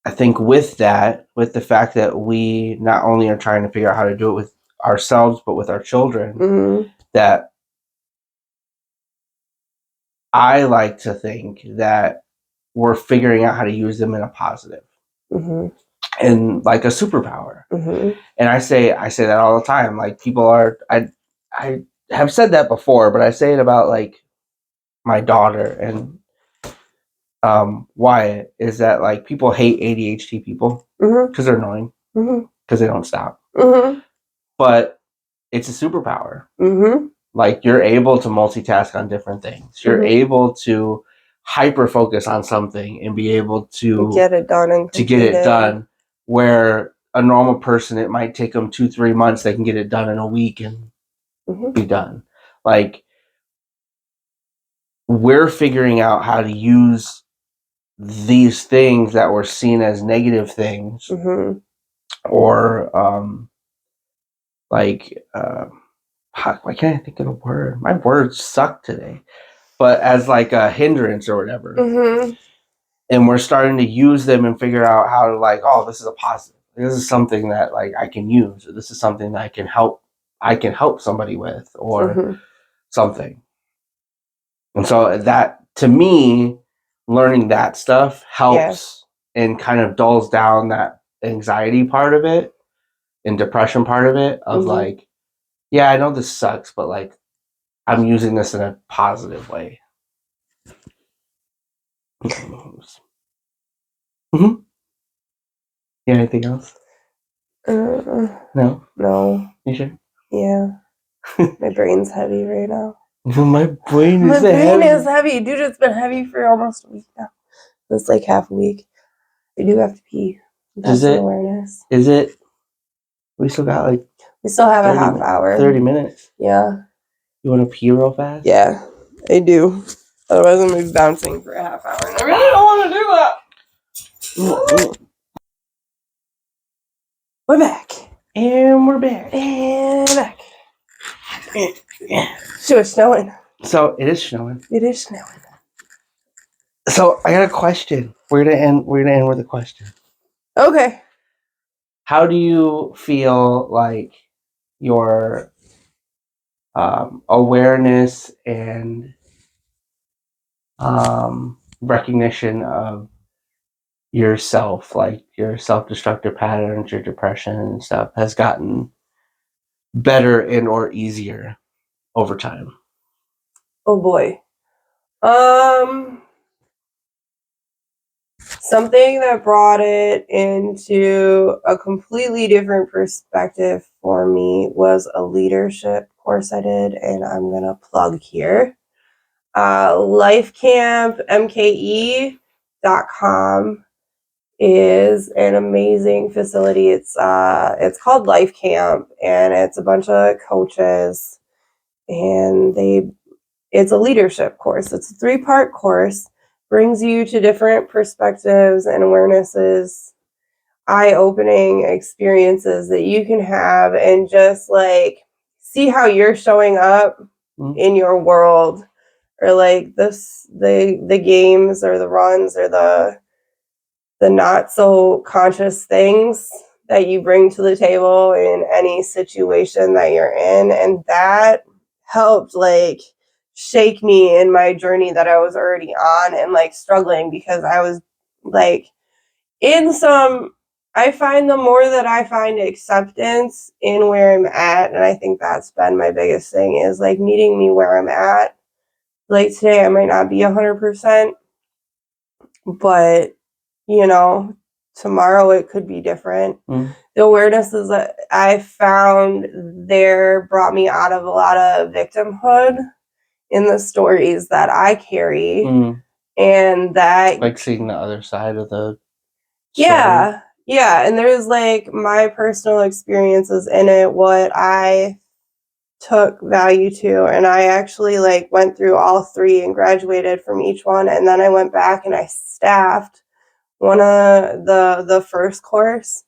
I think with that, with the fact that we not only are trying to figure out how to do it with ourselves, but with our children, that I like to think that we're figuring out how to use them in a positive and like a superpower. And I say that all the time. Like people are, I have said that before, but I say it about like my daughter and Wyatt, is that like people hate ADHD people because they're annoying because they don't stop. But it's a superpower. Like you're able to multitask on different things. You're able to hyper focus on something and be able to get it done and get it done. Where a normal person, it might take them 2-3 months. They can get it done in a week and be done. Like we're figuring out how to use these things that were seen as negative things, or why can't I think of a word? My words suck today. But as like a hindrance or whatever. And we're starting to use them and figure out how to like, oh, this is a positive. This is something that like I can use, or this is something that I can help somebody with, or something. And so that, to me, learning that stuff helps and kind of dulls down that anxiety part of it and depression part of it of like, yeah, I know this sucks, but like I'm using this in a positive way. Yeah, anything else? No? No. You sure? Yeah. My brain's heavy right now. My brain is heavy. Dude, it's been heavy for almost a week now. It's like half a week. I do have to pee. That's awareness. Is it? We still got like... We still have a half hour. 30 minutes? Yeah. You want to pee real fast? Yeah, I do. Otherwise I'm going to be bouncing for a half hour. And I really don't want to do that. We're back. And we're back. And back. So it's snowing. So it is snowing. It is snowing. So I got a question. We're gonna end with a question. Okay. How do you feel like your awareness and recognition of yourself, like your self-destructive patterns, your depression and stuff, has gotten better and or easier over time? Oh boy. Something that brought it into a completely different perspective for me was a leadership course I did, and I'm going to plug here. LifeCampMKE.com is an amazing facility. It's called Life Camp, and it's a bunch of coaches, and it's a leadership course. It's a 3-part course, brings you to different perspectives and awarenesses, eye-opening experiences that you can have, and just like see how you're showing up in your world, or like the games or the runs or the not so conscious things that you bring to the table in any situation that you're in. And that helped like shake me in my journey that I was already on, and like struggling, because I was like in some, I find the more that I find acceptance in where I'm at, and I think that's been my biggest thing, is like meeting me where I'm at. Like today I might not be 100%, but you know, tomorrow it could be different. The awarenesses that I found there brought me out of a lot of victimhood in the stories that I carry. And that, like, seeing the other side of the story. Yeah, and there's like my personal experiences in it, what I took value to, and I actually like went through all 3 and graduated from each one, and then I went back and I staffed one of the first course,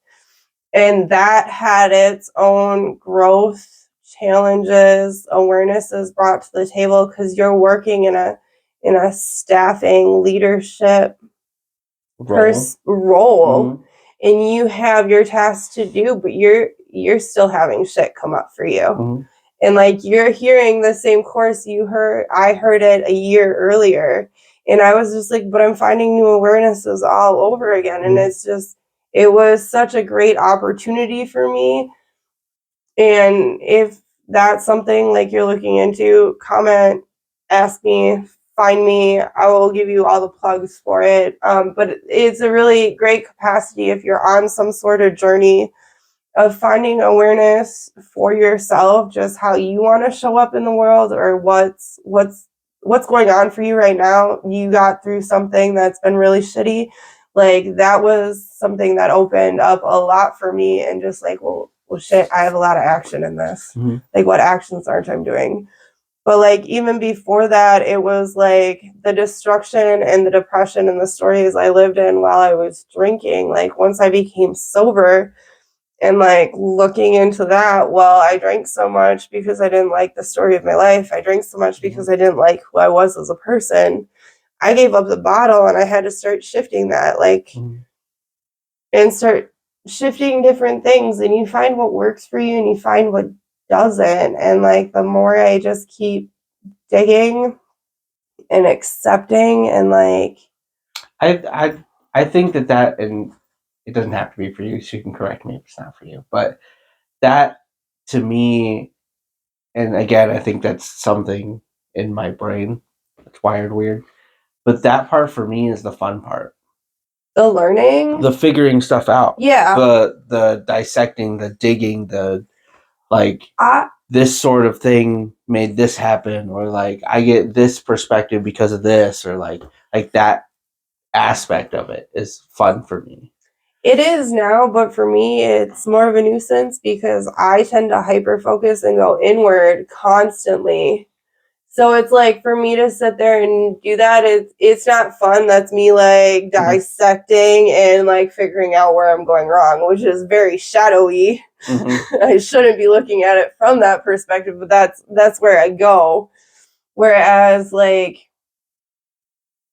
and that had its own growth challenges, awarenesses brought to the table, because you're working in a staffing leadership role, and you have your tasks to do, but you're still having shit come up for you. And like you're hearing the same course I heard it a year earlier, and I was just like, but I'm finding new awarenesses all over again. And it was such a great opportunity for me. And if that's something like you're looking into, comment, ask me, find me. I will give you all the plugs for it. But it's a really great capacity if you're on some sort of journey of finding awareness for yourself, just how you want to show up in the world, or what's going on for you right now. You got through something that's been really shitty. Like that was something that opened up a lot for me, and just like, well shit, I have a lot of action in this. Like what actions aren't I doing? But like even before that, it was like the destruction and the depression and the stories I lived in while I was drinking. Like once I became sober, and like looking into that, well, I drank so much because I didn't like the story of my life. I drank so much because I didn't like who I was as a person. I gave up the bottle, and I had to start shifting that, like, and start shifting different things. And you find what works for you, and you find what doesn't. And like the more I just keep digging and accepting, and like, I think that, and it doesn't have to be for you, so you can correct me if it's not for you, but that to me, and again, I think that's something in my brain that's wired weird, but that part for me is the fun part. The learning, the figuring stuff out, yeah, the dissecting, the digging, the like, this sort of thing made this happen, or like I get this perspective because of this, or like that aspect of it is fun for me. It is now, but for me, it's more of a nuisance because I tend to hyper focus and go inward constantly. So it's like for me to sit there and do that, it's not fun. That's me like dissecting and like figuring out where I'm going wrong, which is very shadowy. I shouldn't be looking at it from that perspective, but that's where I go. Whereas like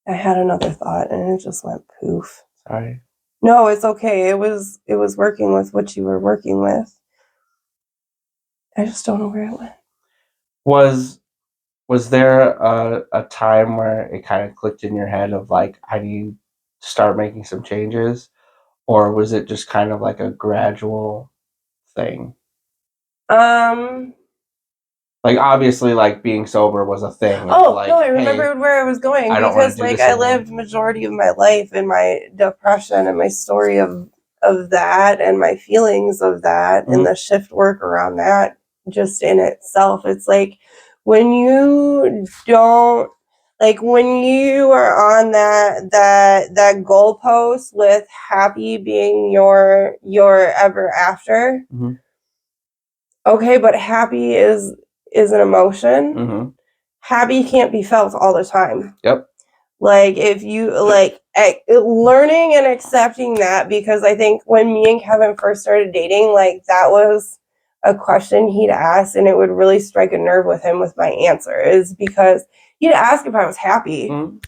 I had another thought and it just went poof. Sorry. No, it's okay. It was working with what you were working with. I just don't know where it went. Was there a time where it kind of clicked in your head of like, I need to start making some changes, or was it just kind of like a gradual thing? Like, obviously, like, being sober was a thing. Oh, like, no, I remembered where I was going I don't wanna because, do like, this I anymore. lived majority of my life in my depression and my story of that and my feelings of that and the shift work around that just in itself. It's like when you don't like when you are on that goalpost with happy being your ever after. Mhm. Okay, but happy is an emotion. Mhm. Happy can't be felt all the time. Yep. Like if you like learning and accepting that, because I think when me and Kevin first started dating, like that was a question he'd ask and it would really strike a nerve with him with my answer, is because he'd ask if I was happy. Mhm.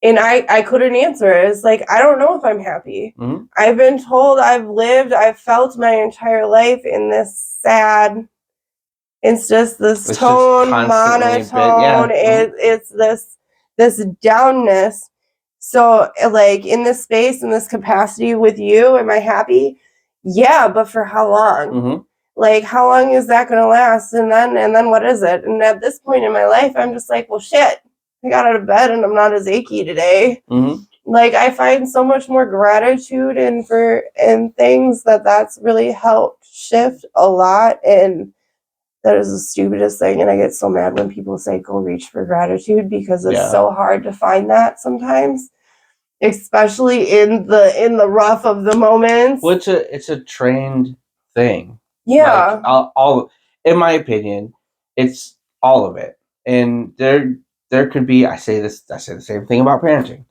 And I couldn't answer it. It's like, I don't know if I'm happy. Mhm. I've been told, I've felt my entire life in this sad, it's just this It's just tone, constantly monotone. It's this downness. So, like in this space, in this capacity with you, am I happy? Yeah, but for how long? Mhm. Like, how long is that going to last? And then what is it? And at this point in my life, I'm just like, well, shit. I got out of bed and I'm not as achy today. Mhm. Like I find so much more gratitude in things that's really helped shift a lot. And that is the stupidest thing, and I get so mad when people say go reach for gratitude because it's so hard to find that sometimes, especially in the rough of the moments. Well, it's a trained thing. Yeah. Like, all in my opinion, it's all of it. And there could be, I say the same thing about parenting.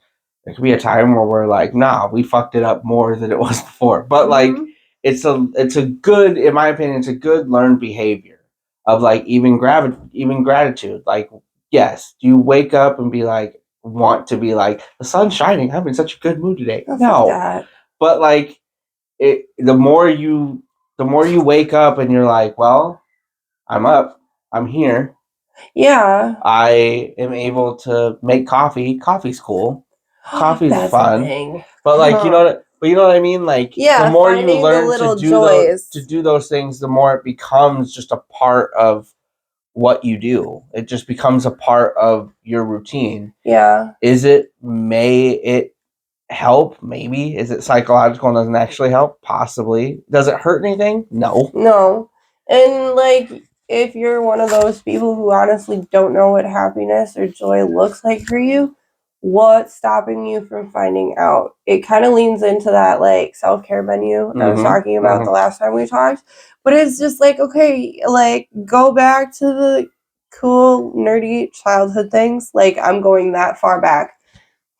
There could be a time where we're like, nah, we fucked it up more than it was before. But like it's a good, in my opinion, it's a good learned behavior of like even gratitude. Like, yes, do you wake up and be like, want to be like, the sun's shining, I'm in such a good mood today. Oh, no. that. But like the more you wake up and you're like, well, I'm up, I'm here. Yeah. I am able to make coffee. Coffee's cool. Coffee's That's fun. a thing. But like, you know what I mean? Like, yeah, the more you finding the learn little to do joys. those things, the more it becomes just a part of what you do. It just becomes a part of your routine. Yeah. May it help? Maybe. Is it psychological and doesn't actually help? Possibly. Does it hurt anything? No. No. And like if you're one of those people who honestly don't know what happiness or joy looks like for you, what's stopping you from finding out? It kind of leans into that like self-care menu I was talking about the last time we talked. But it's just like, okay, like go back to the cool, nerdy childhood things. Like I'm going that far back.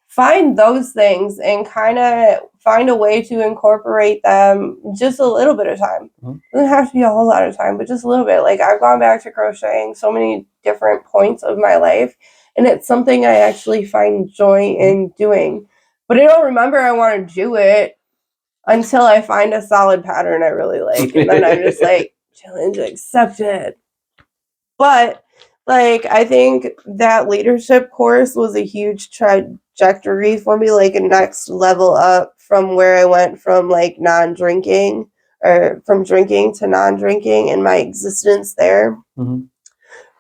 Find those things and kind of find a way to incorporate them just a little bit of time. It doesn't have to be a whole lot of time, but just a little bit. Like I've gone back to crocheting so many different points of my life, and it's something I actually find joy in doing. But I don't remember I want to do it until I find a solid pattern I really like, and then I'm just like, challenge accepted. But like I think that leadership course was a huge trajectory for me, like a next level up from where I went from like non-drinking or from drinking to non-drinking and my existence there.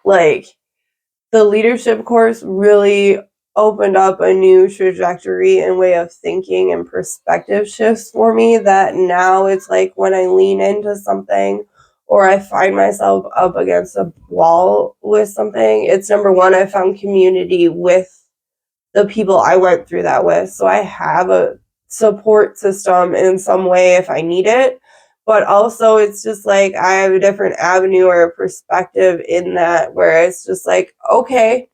Like the leadership course really opened up a new trajectory and way of thinking and perspective shifts for me that now it's like when I lean into something or I find myself up against a wall with something, it's number one, I found community with the people I went through that with. So I have a support system in some way if I need it. But also, it's just like I have a different avenue or a perspective in that where it's just like, okay,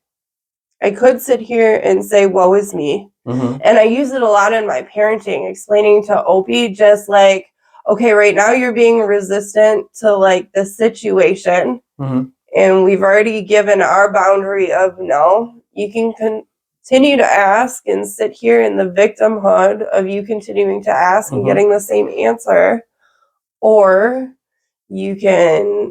I could sit here and say, woe is me. And I use it a lot in my parenting, explaining to Opie just like, okay, right now you're being resistant to like the situation. And we've already given our boundary of no. You can continue to ask and sit here in the victimhood of you continuing to ask and getting the same answer. Or you can,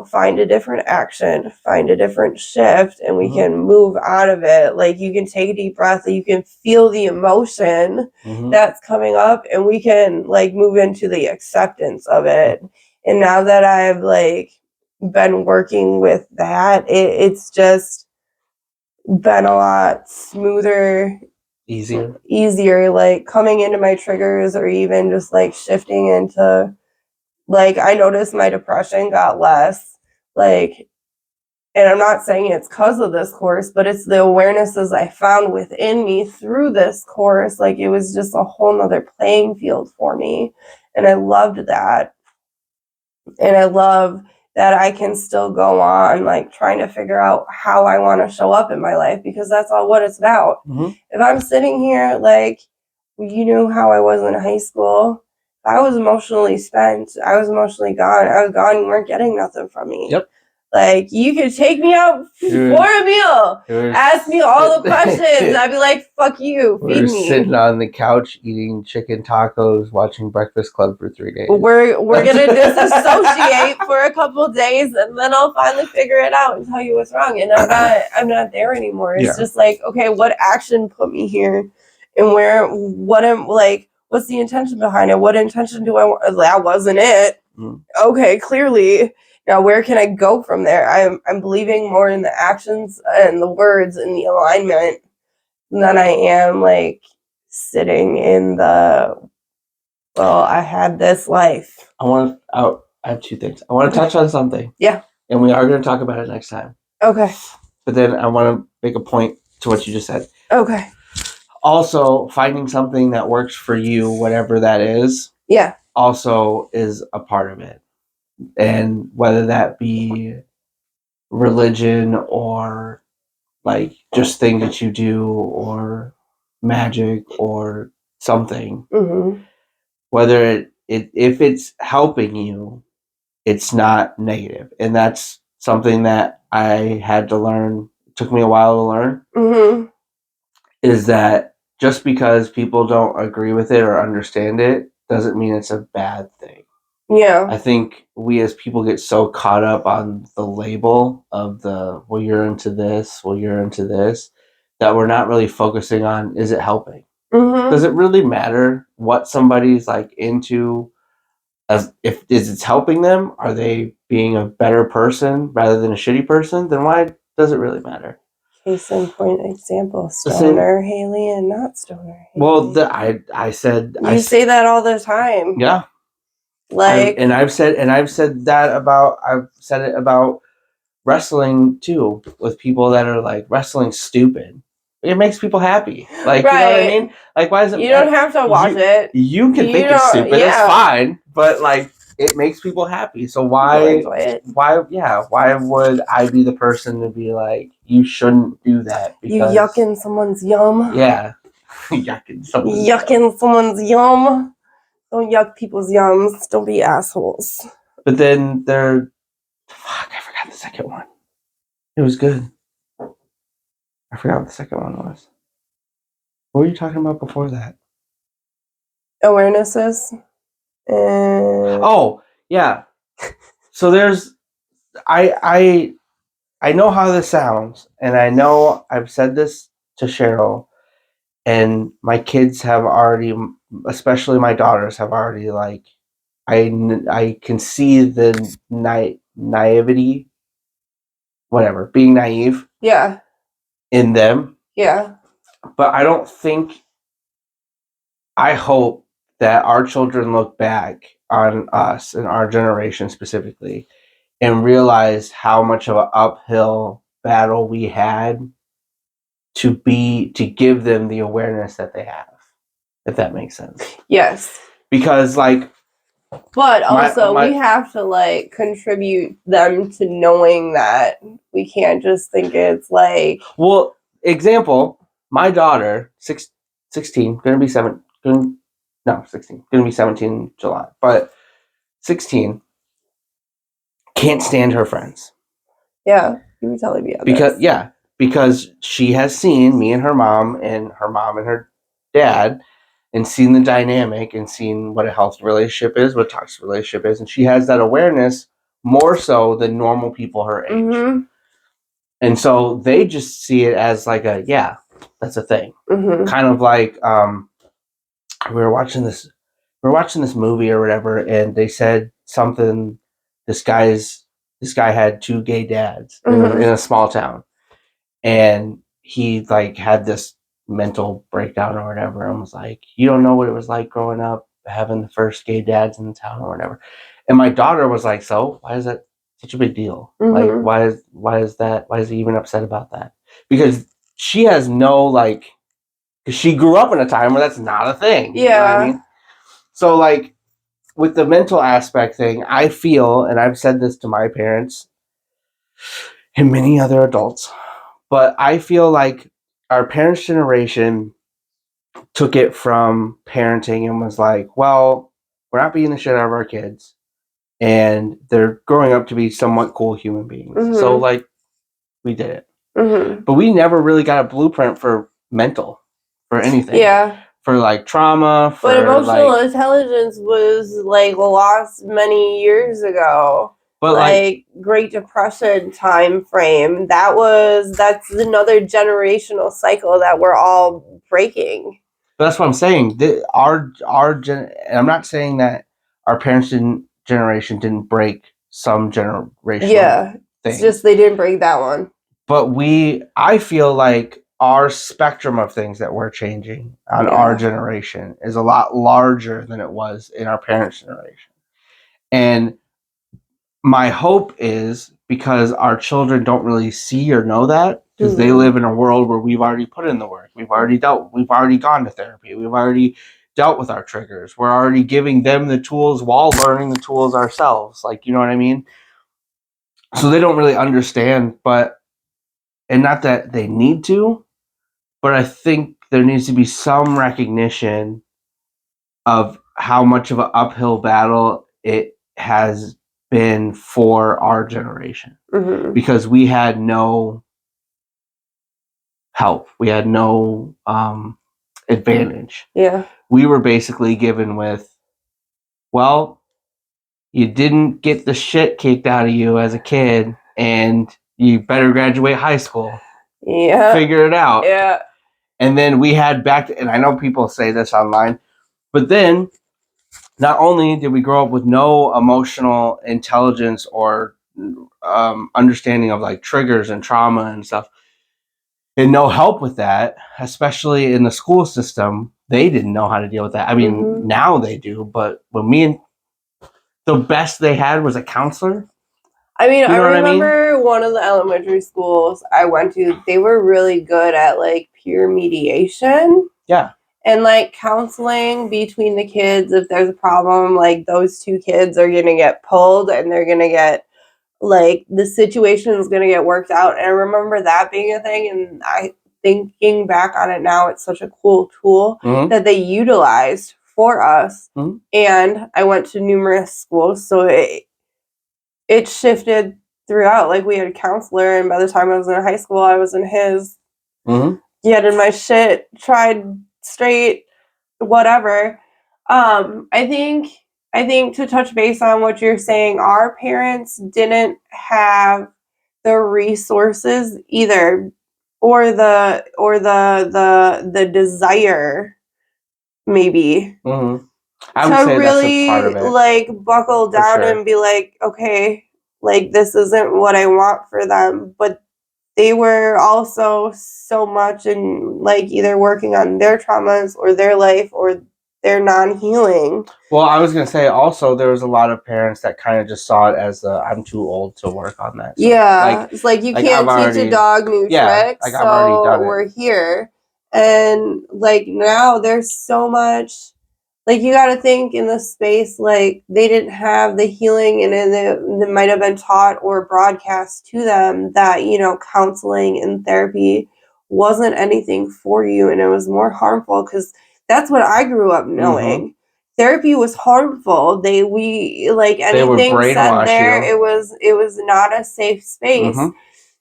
find a different action, find a different shift, and we can move out of it. Like you can take a deep breath, you can feel the emotion that's coming up, and we can like move into the acceptance of it. And now that I've like been working with that, it's just been a lot smoother, easier, like coming into my triggers, or even just like shifting into, like, I noticed my depression got less, like, and I'm not saying it's because of this course, but it's the awarenesses I found within me through this course. Like, it was just a whole nother playing field for me. And I loved that. And I love that I can still go on, like, trying to figure out how I want to show up in my life, because that's all what it's about. Mm-hmm. If I'm sitting here, like, you knew how I was in high school, I was emotionally spent. I was emotionally gone. I was gone. You weren't getting nothing from me. Yep. Like, you could take me out for a meal, ask me all the questions. I'd be like, fuck you, feed me. We're sitting on the couch eating chicken tacos, watching Breakfast Club for 3 days. We're gonna disassociate for a couple of days, and then I'll finally figure it out and tell you what's wrong. And I'm not there anymore. It's just like, okay, what action put me here, and what's the intention behind it? What intention do I want? That wasn't it. Okay, clearly. Now, where can I go from there? I'm believing more in the actions and the words and the alignment than I am, like, sitting in the, well, I had this life. I have 2 things. I want to touch on something. Yeah. And we are going to talk about it next time. Okay. But then I want to make a point to what you just said. Okay. Also, finding something that works for you, whatever that is, also is a part of it. And whether that be religion or like just things that you do or magic or something, whether if it's helping you, it's not negative. And that's something that I had to learn. It took me a while to learn. Is that just because people don't agree with it or understand it doesn't mean it's a bad thing. Yeah. I think we as people get so caught up on the label of well, you're into this, well, you're into this, that we're not really focusing on, is it helping? Does it really matter what somebody's like into? Is it's helping them? Are they being a better person rather than a shitty person? Then why does it really matter? Case in point example: stoner Haley and not stoner Haley. Well, I said you say that all the time. Yeah. Like, I've said it about wrestling too, with people that are like, wrestling stupid. It makes people happy. Like, you know what I mean? Like, why is it? You don't have to watch it. You can think it's stupid. It's fine, but like, it makes people happy. So why enjoy it? Why would I be the person to be like, you shouldn't do that? Because you yucking someone's yum. Yeah. yucking someone's yum. Don't yuck people's yums. Don't be assholes. But then fuck, I forgot the second one. It was good. I forgot what the second one was. What were you talking about before that? Awarenesses. Oh, yeah. So I know how this sounds, and I know I've said this to Cheryl, and my kids have already, especially my daughters, have already, like, I can see the naivety, whatever, being naive. Yeah. In them. Yeah. But I hope that our children look back on us and our generation specifically and realize how much of an uphill battle we had to give them the awareness that they have, if that makes sense. Yes. Because, like, but also we have to, like, contribute them to knowing that we can't just think it's like, well, example, my daughter, 16, gonna be 16, gonna be 17 in July, but 16, can't stand her friends. Yeah, you were telling me about because she has seen me and her mom and her dad, and seen the dynamic and seen what a healthy relationship is, what a toxic relationship is, and she has that awareness more so than normal people her age. And so they just see it as like that's a thing. Kind of like we were watching this movie or whatever, and they said something. This guy's this guy had 2 gay dads in a small town, and he like had this mental breakdown or whatever, and was like, "You don't know what it was like growing up having the first gay dads in the town or whatever." And my daughter was like, "So why is that such a big deal? Like, why is he even upset about that?" Because she has no like, because she grew up in a time where that's not a thing. Yeah. You know what I mean? So like with the mental aspect thing, I feel, and I've said this to my parents and many other adults, but I feel like our parents' generation took it from parenting and was like, well, we're not beating the shit out of our kids, and they're growing up to be somewhat cool human beings. So like, we did it. But we never really got a blueprint for mental, for anything. Yeah. For like trauma. But emotional intelligence was like lost many years ago. But like Great Depression time frame. That's another generational cycle that we're all breaking. But that's what I'm saying. And I'm not saying that our parents' generation didn't break some generational thing. It's just they didn't break that one. But I feel like our spectrum of things that we're changing on our generation is a lot larger than it was in our parents' generation. And my hope is, because our children don't really see or know that, because they live in a world where we've already put in the work. We've already gone to therapy. We've already dealt with our triggers. We're already giving them the tools while learning the tools ourselves. Like, you know what I mean? So they don't really understand, and not that they need to, but I think there needs to be some recognition of how much of an uphill battle it has been for our generation. Because we had no help. We had no advantage. Yeah. We were basically given with, well, you didn't get the shit kicked out of you as a kid, and you better graduate high school. Yeah. Figure it out. Yeah. And then we had and I know people say this online, but then not only did we grow up with no emotional intelligence or understanding of like triggers and trauma and stuff, and no help with that, especially in the school system, they didn't know how to deal with that. I mean, now they do, but the best they had was a counselor. I mean, I remember one of the elementary schools I went to, they were really good at like peer mediation. Yeah. And like counseling between the kids. If there's a problem, like those 2 kids are going to get pulled and they're going to get like the situation is going to get worked out. And I remember that being a thing. And thinking back on it now, it's such a cool tool that they utilized for us. And I went to numerous schools. So it shifted throughout. Like we had a counselor, and by the time I was in high school, I was in his. Getting my shit tried straight, whatever. I think to touch base on what you're saying, our parents didn't have the resources either, or the desire, maybe. I would say really that's a part of it. Like buckle down and be like, okay, like this isn't what I want for them. But they were also so much in like either working on their traumas or their life or their non-healing. Well, I was going to say also there was a lot of parents that kind of just saw it as I'm too old to work on that. So, yeah. It's like you can't teach a dog new tricks. Like I've already done it. We're here. And like now there's so much. Like, you got to think in the space, like, they didn't have the healing, and it might have been taught or broadcast to them that, you know, counseling and therapy wasn't anything for you, and it was more harmful, because that's what I grew up knowing. Therapy was harmful. Like, anything said there, it was not a safe space.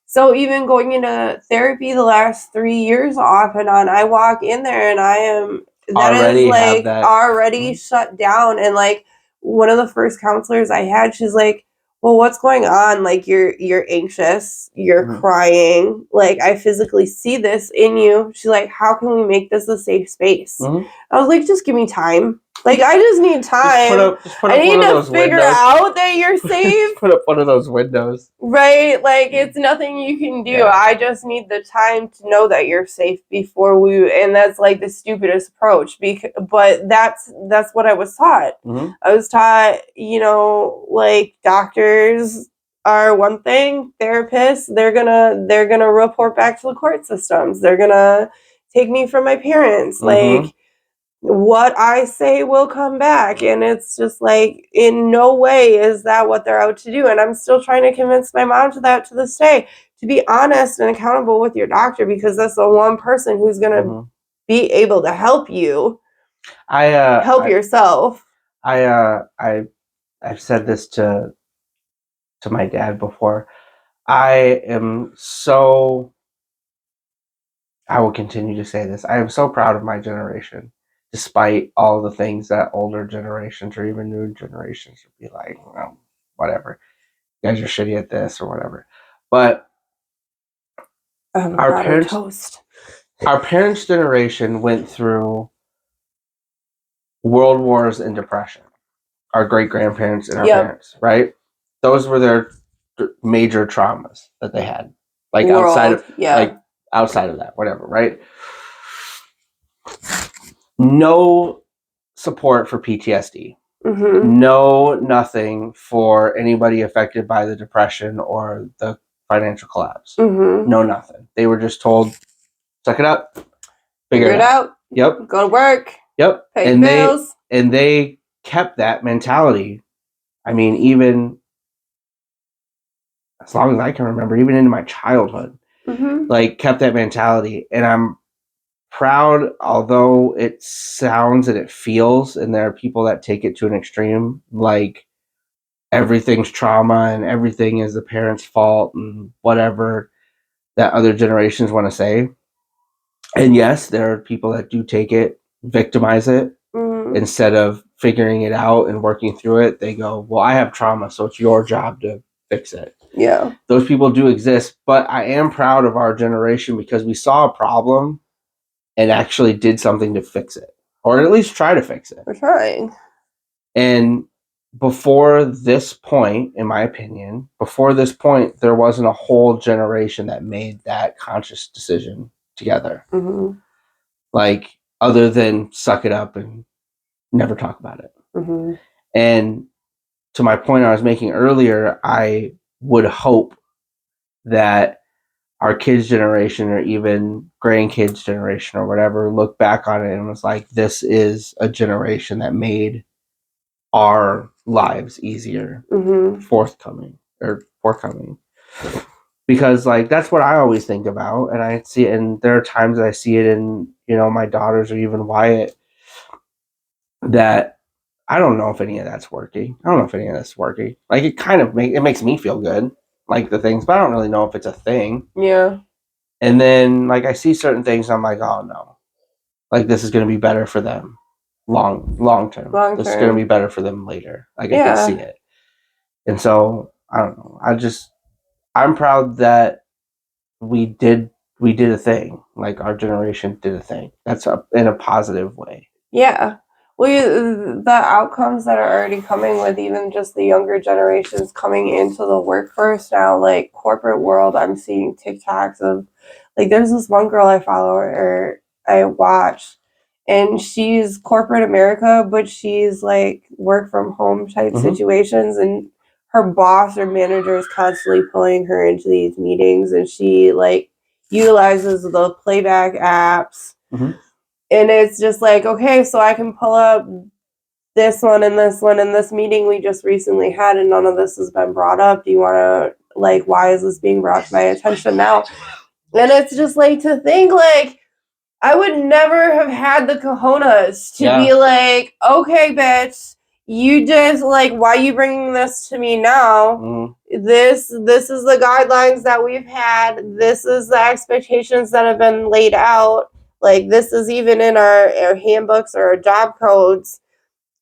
So even going into therapy the last 3 years off and on, I walk in there and I am... already shut down. And like one of the first counselors I had, she's like, well, what's going on? Like you're anxious, you're crying, like I physically see this in you. She's like, how can we make this a safe space? I was like, just give me time. Like, I just need time. Just put I up need one of to those figure windows. out that you're safe. Just put up one of those windows. Right? Like, it's nothing you can do. Yeah. I just need the time to know that you're safe before and that's like the stupidest approach. But that's what I was taught. Mm-hmm. I was taught, you know, like, doctors are one thing, therapists, they're gonna report back to the court systems. They're gonna take me from my parents. Mm-hmm. Like, what I say will come back. And it's just like, in no way is that what they're out to do. And I'm still trying to convince my mom to that to this day, to be honest and accountable with your doctor, because that's the one person who's going to be able to help you help yourself. I've said this to my dad before. I will continue to say this. I am so proud of my generation, despite all the things that older generations or even new generations would be like, well, whatever. You guys are shitty at this or whatever. But our parents' generation went through world wars and depression. Our great grandparents and our parents, right? Those were their major traumas that they had, like outside of that, whatever, right? No support for PTSD. Mm-hmm. No, nothing for anybody affected by the depression or the financial collapse. Mm-hmm. No, nothing. They were just told, suck it up, figure it out. Yep. Go to work. Yep. Pay bills. And they kept that mentality. I mean, even as long as I can remember, even into my childhood, like, kept that mentality. And I'm proud, although it sounds and it feels, and there are people that take it to an extreme, like everything's trauma and everything is the parents' fault and whatever that other generations want to say. And yes, there are people that do take it, victimize it, instead of figuring it out and working through it. They go, well, I have trauma, so it's your job to fix it. Yeah. Those people do exist, but I am proud of our generation because we saw a problem and actually did something to fix it, or at least try to fix it. We're trying. And before this point, in my opinion, there wasn't a whole generation that made that conscious decision together. Mm-hmm. Like, other than suck it up and never talk about it. Mm-hmm. And to my point I was making earlier, I would hope that our kids' generation or even grandkids' generation or whatever look back on it and was like, this is a generation that made our lives easier, forthcoming. Because, like, that's what I always think about, and I see it, and there are times that I see it in, you know, my daughters or even Wyatt, that I don't know if any of that's working. Like, it kind of makes me feel good, like the things, but I don't really know if it's a thing. Yeah. And then, like, I see certain things, and I'm like, oh no, like, this is going to be better for them long term. This is going to be better for them later. Like, I can see it. And so, I don't know. I'm proud that we did a thing. Like, our generation did a thing. That's in a positive way. Yeah. Well, the outcomes that are already coming with even just the younger generations coming into the workforce now, like corporate world, I'm seeing TikToks of, like, there's this one girl I follow or I watch, and she's corporate America, but she's like work from home type situations, and her boss or manager is constantly pulling her into these meetings, and she like utilizes the playback apps. And it's just like, okay, so I can pull up this one and this one and this meeting we just recently had, and none of this has been brought up. Do you want to, like, why is this being brought to my attention now? And it's just like, to think, like, I would never have had the cojones to be like, okay, bitch, you just, like, why are you bringing this to me now? This is the guidelines that we've had. This is the expectations that have been laid out. Like, this is even in our handbooks or our job codes,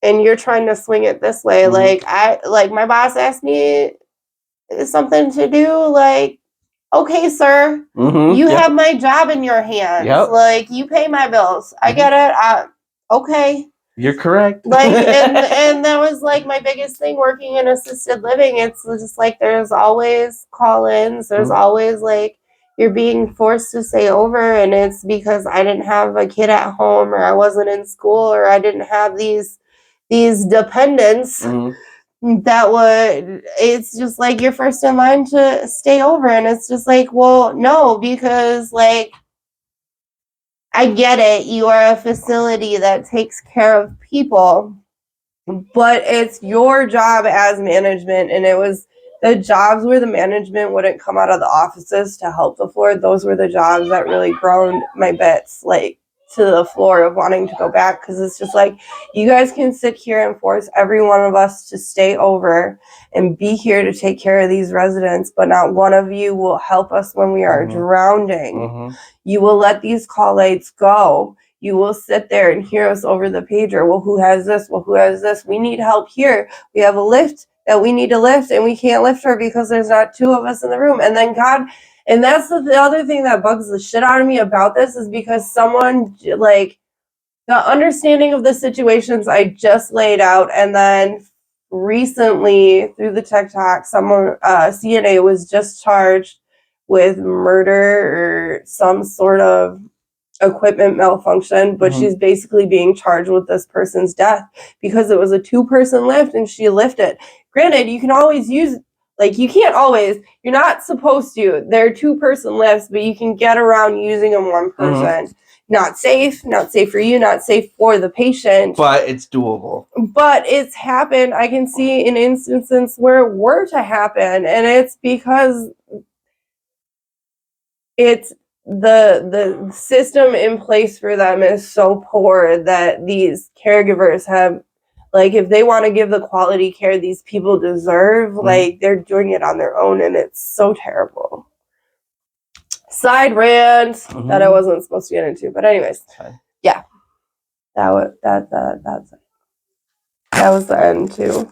and you're trying to swing it this way. Like, my boss asked me something to do, like, okay, sir, you have my job in your hands. Like, you pay my bills. I get it. Okay. You're correct. Like, and that was like my biggest thing working in assisted living. It's just like there's always call-ins. There's always like you're being forced to stay over, and it's because I didn't have a kid at home, or I wasn't in school, or I didn't have these dependents. That would, it's just like you're first in line to stay over, and it's just like, well, no, because like I get it, you are a facility that takes care of people, but it's your job as management, and it was the jobs where the management wouldn't come out of the offices to help the floor. Those were the jobs that really groaned my bits like to the floor of wanting to go back, because it's just like, you guys can sit here and force every one of us to stay over and be here to take care of these residents, but not one of you will help us when we are drowning. You will let these call lights go. You will sit there and hear us over the pager. Well, who has this? Well, who has this? We need help here. We have a lift that we need to lift, and we can't lift her because there's not two of us in the room. And then God, and that's the other thing that bugs the shit out of me about this, is because someone, like, the understanding of the situations I just laid out, and then recently through the TikTok, someone, CNA was just charged with murder or some sort of equipment malfunction, but she's basically being charged with this person's death because it was a 2-person lift and she lifted. Granted, you can always use, like, you can't always, you're not supposed to. They're 2-person lifts, but you can get around using them one person. Not safe for you, not safe for the patient. But it's doable. But it's happened. I can see in instances where it were to happen, and it's because it's the system in place for them is so poor that these caregivers have, like, if they want to give the quality care these people deserve, like, they're doing it on their own, and it's so terrible. Side rant that I wasn't supposed to get into, but anyways, yeah, that's it. That was the end too.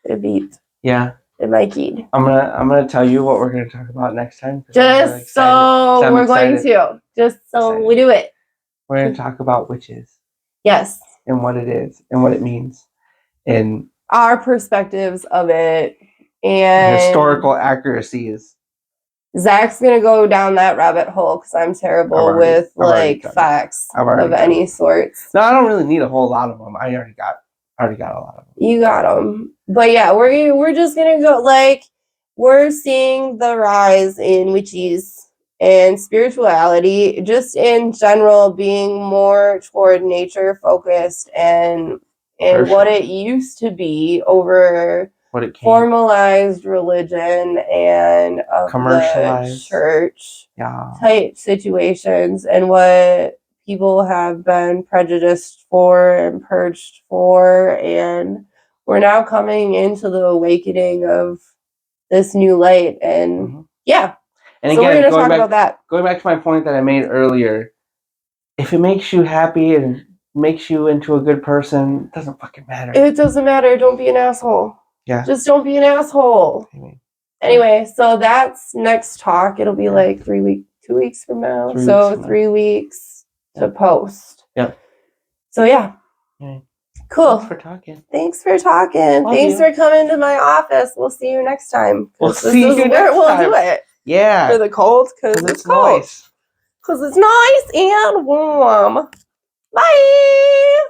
It beat. Yeah. It might keyed. I'm gonna tell you what we're gonna talk about next time. Just so we're going to. Just so we do it. We're gonna talk about witches. Yes. And what it is and what it means. And our perspectives of it and historical accuracies. Zach's gonna go down that rabbit hole because I'm terrible with like facts of any sorts. No, I don't really need a whole lot of them. I already got a lot of them. You got them, but yeah, we're just gonna go, like, we're seeing the rise in witches and spirituality, just in general, being more toward nature focused and what it used to be over what it formalized religion and commercialized the church type situations, and what people have been prejudiced for and purged for, and we're now coming into the awakening of this new light, and and so again, we're going to talk about that. Going back to my point that I made earlier, if it makes you happy and makes you into a good person, it doesn't fucking matter. It doesn't matter. Don't be an asshole. Yeah. Just don't be an asshole. Anyway, so that's next talk. It'll be like 2 weeks from now. 3 weeks to post. Yep. So yeah. Cool. Thanks for talking. Thanks for coming to my office. We'll see you next time. We'll see you next time. We'll do it. Yeah. For the cold, because it's cold. Nice. Because it's nice and warm. Bye.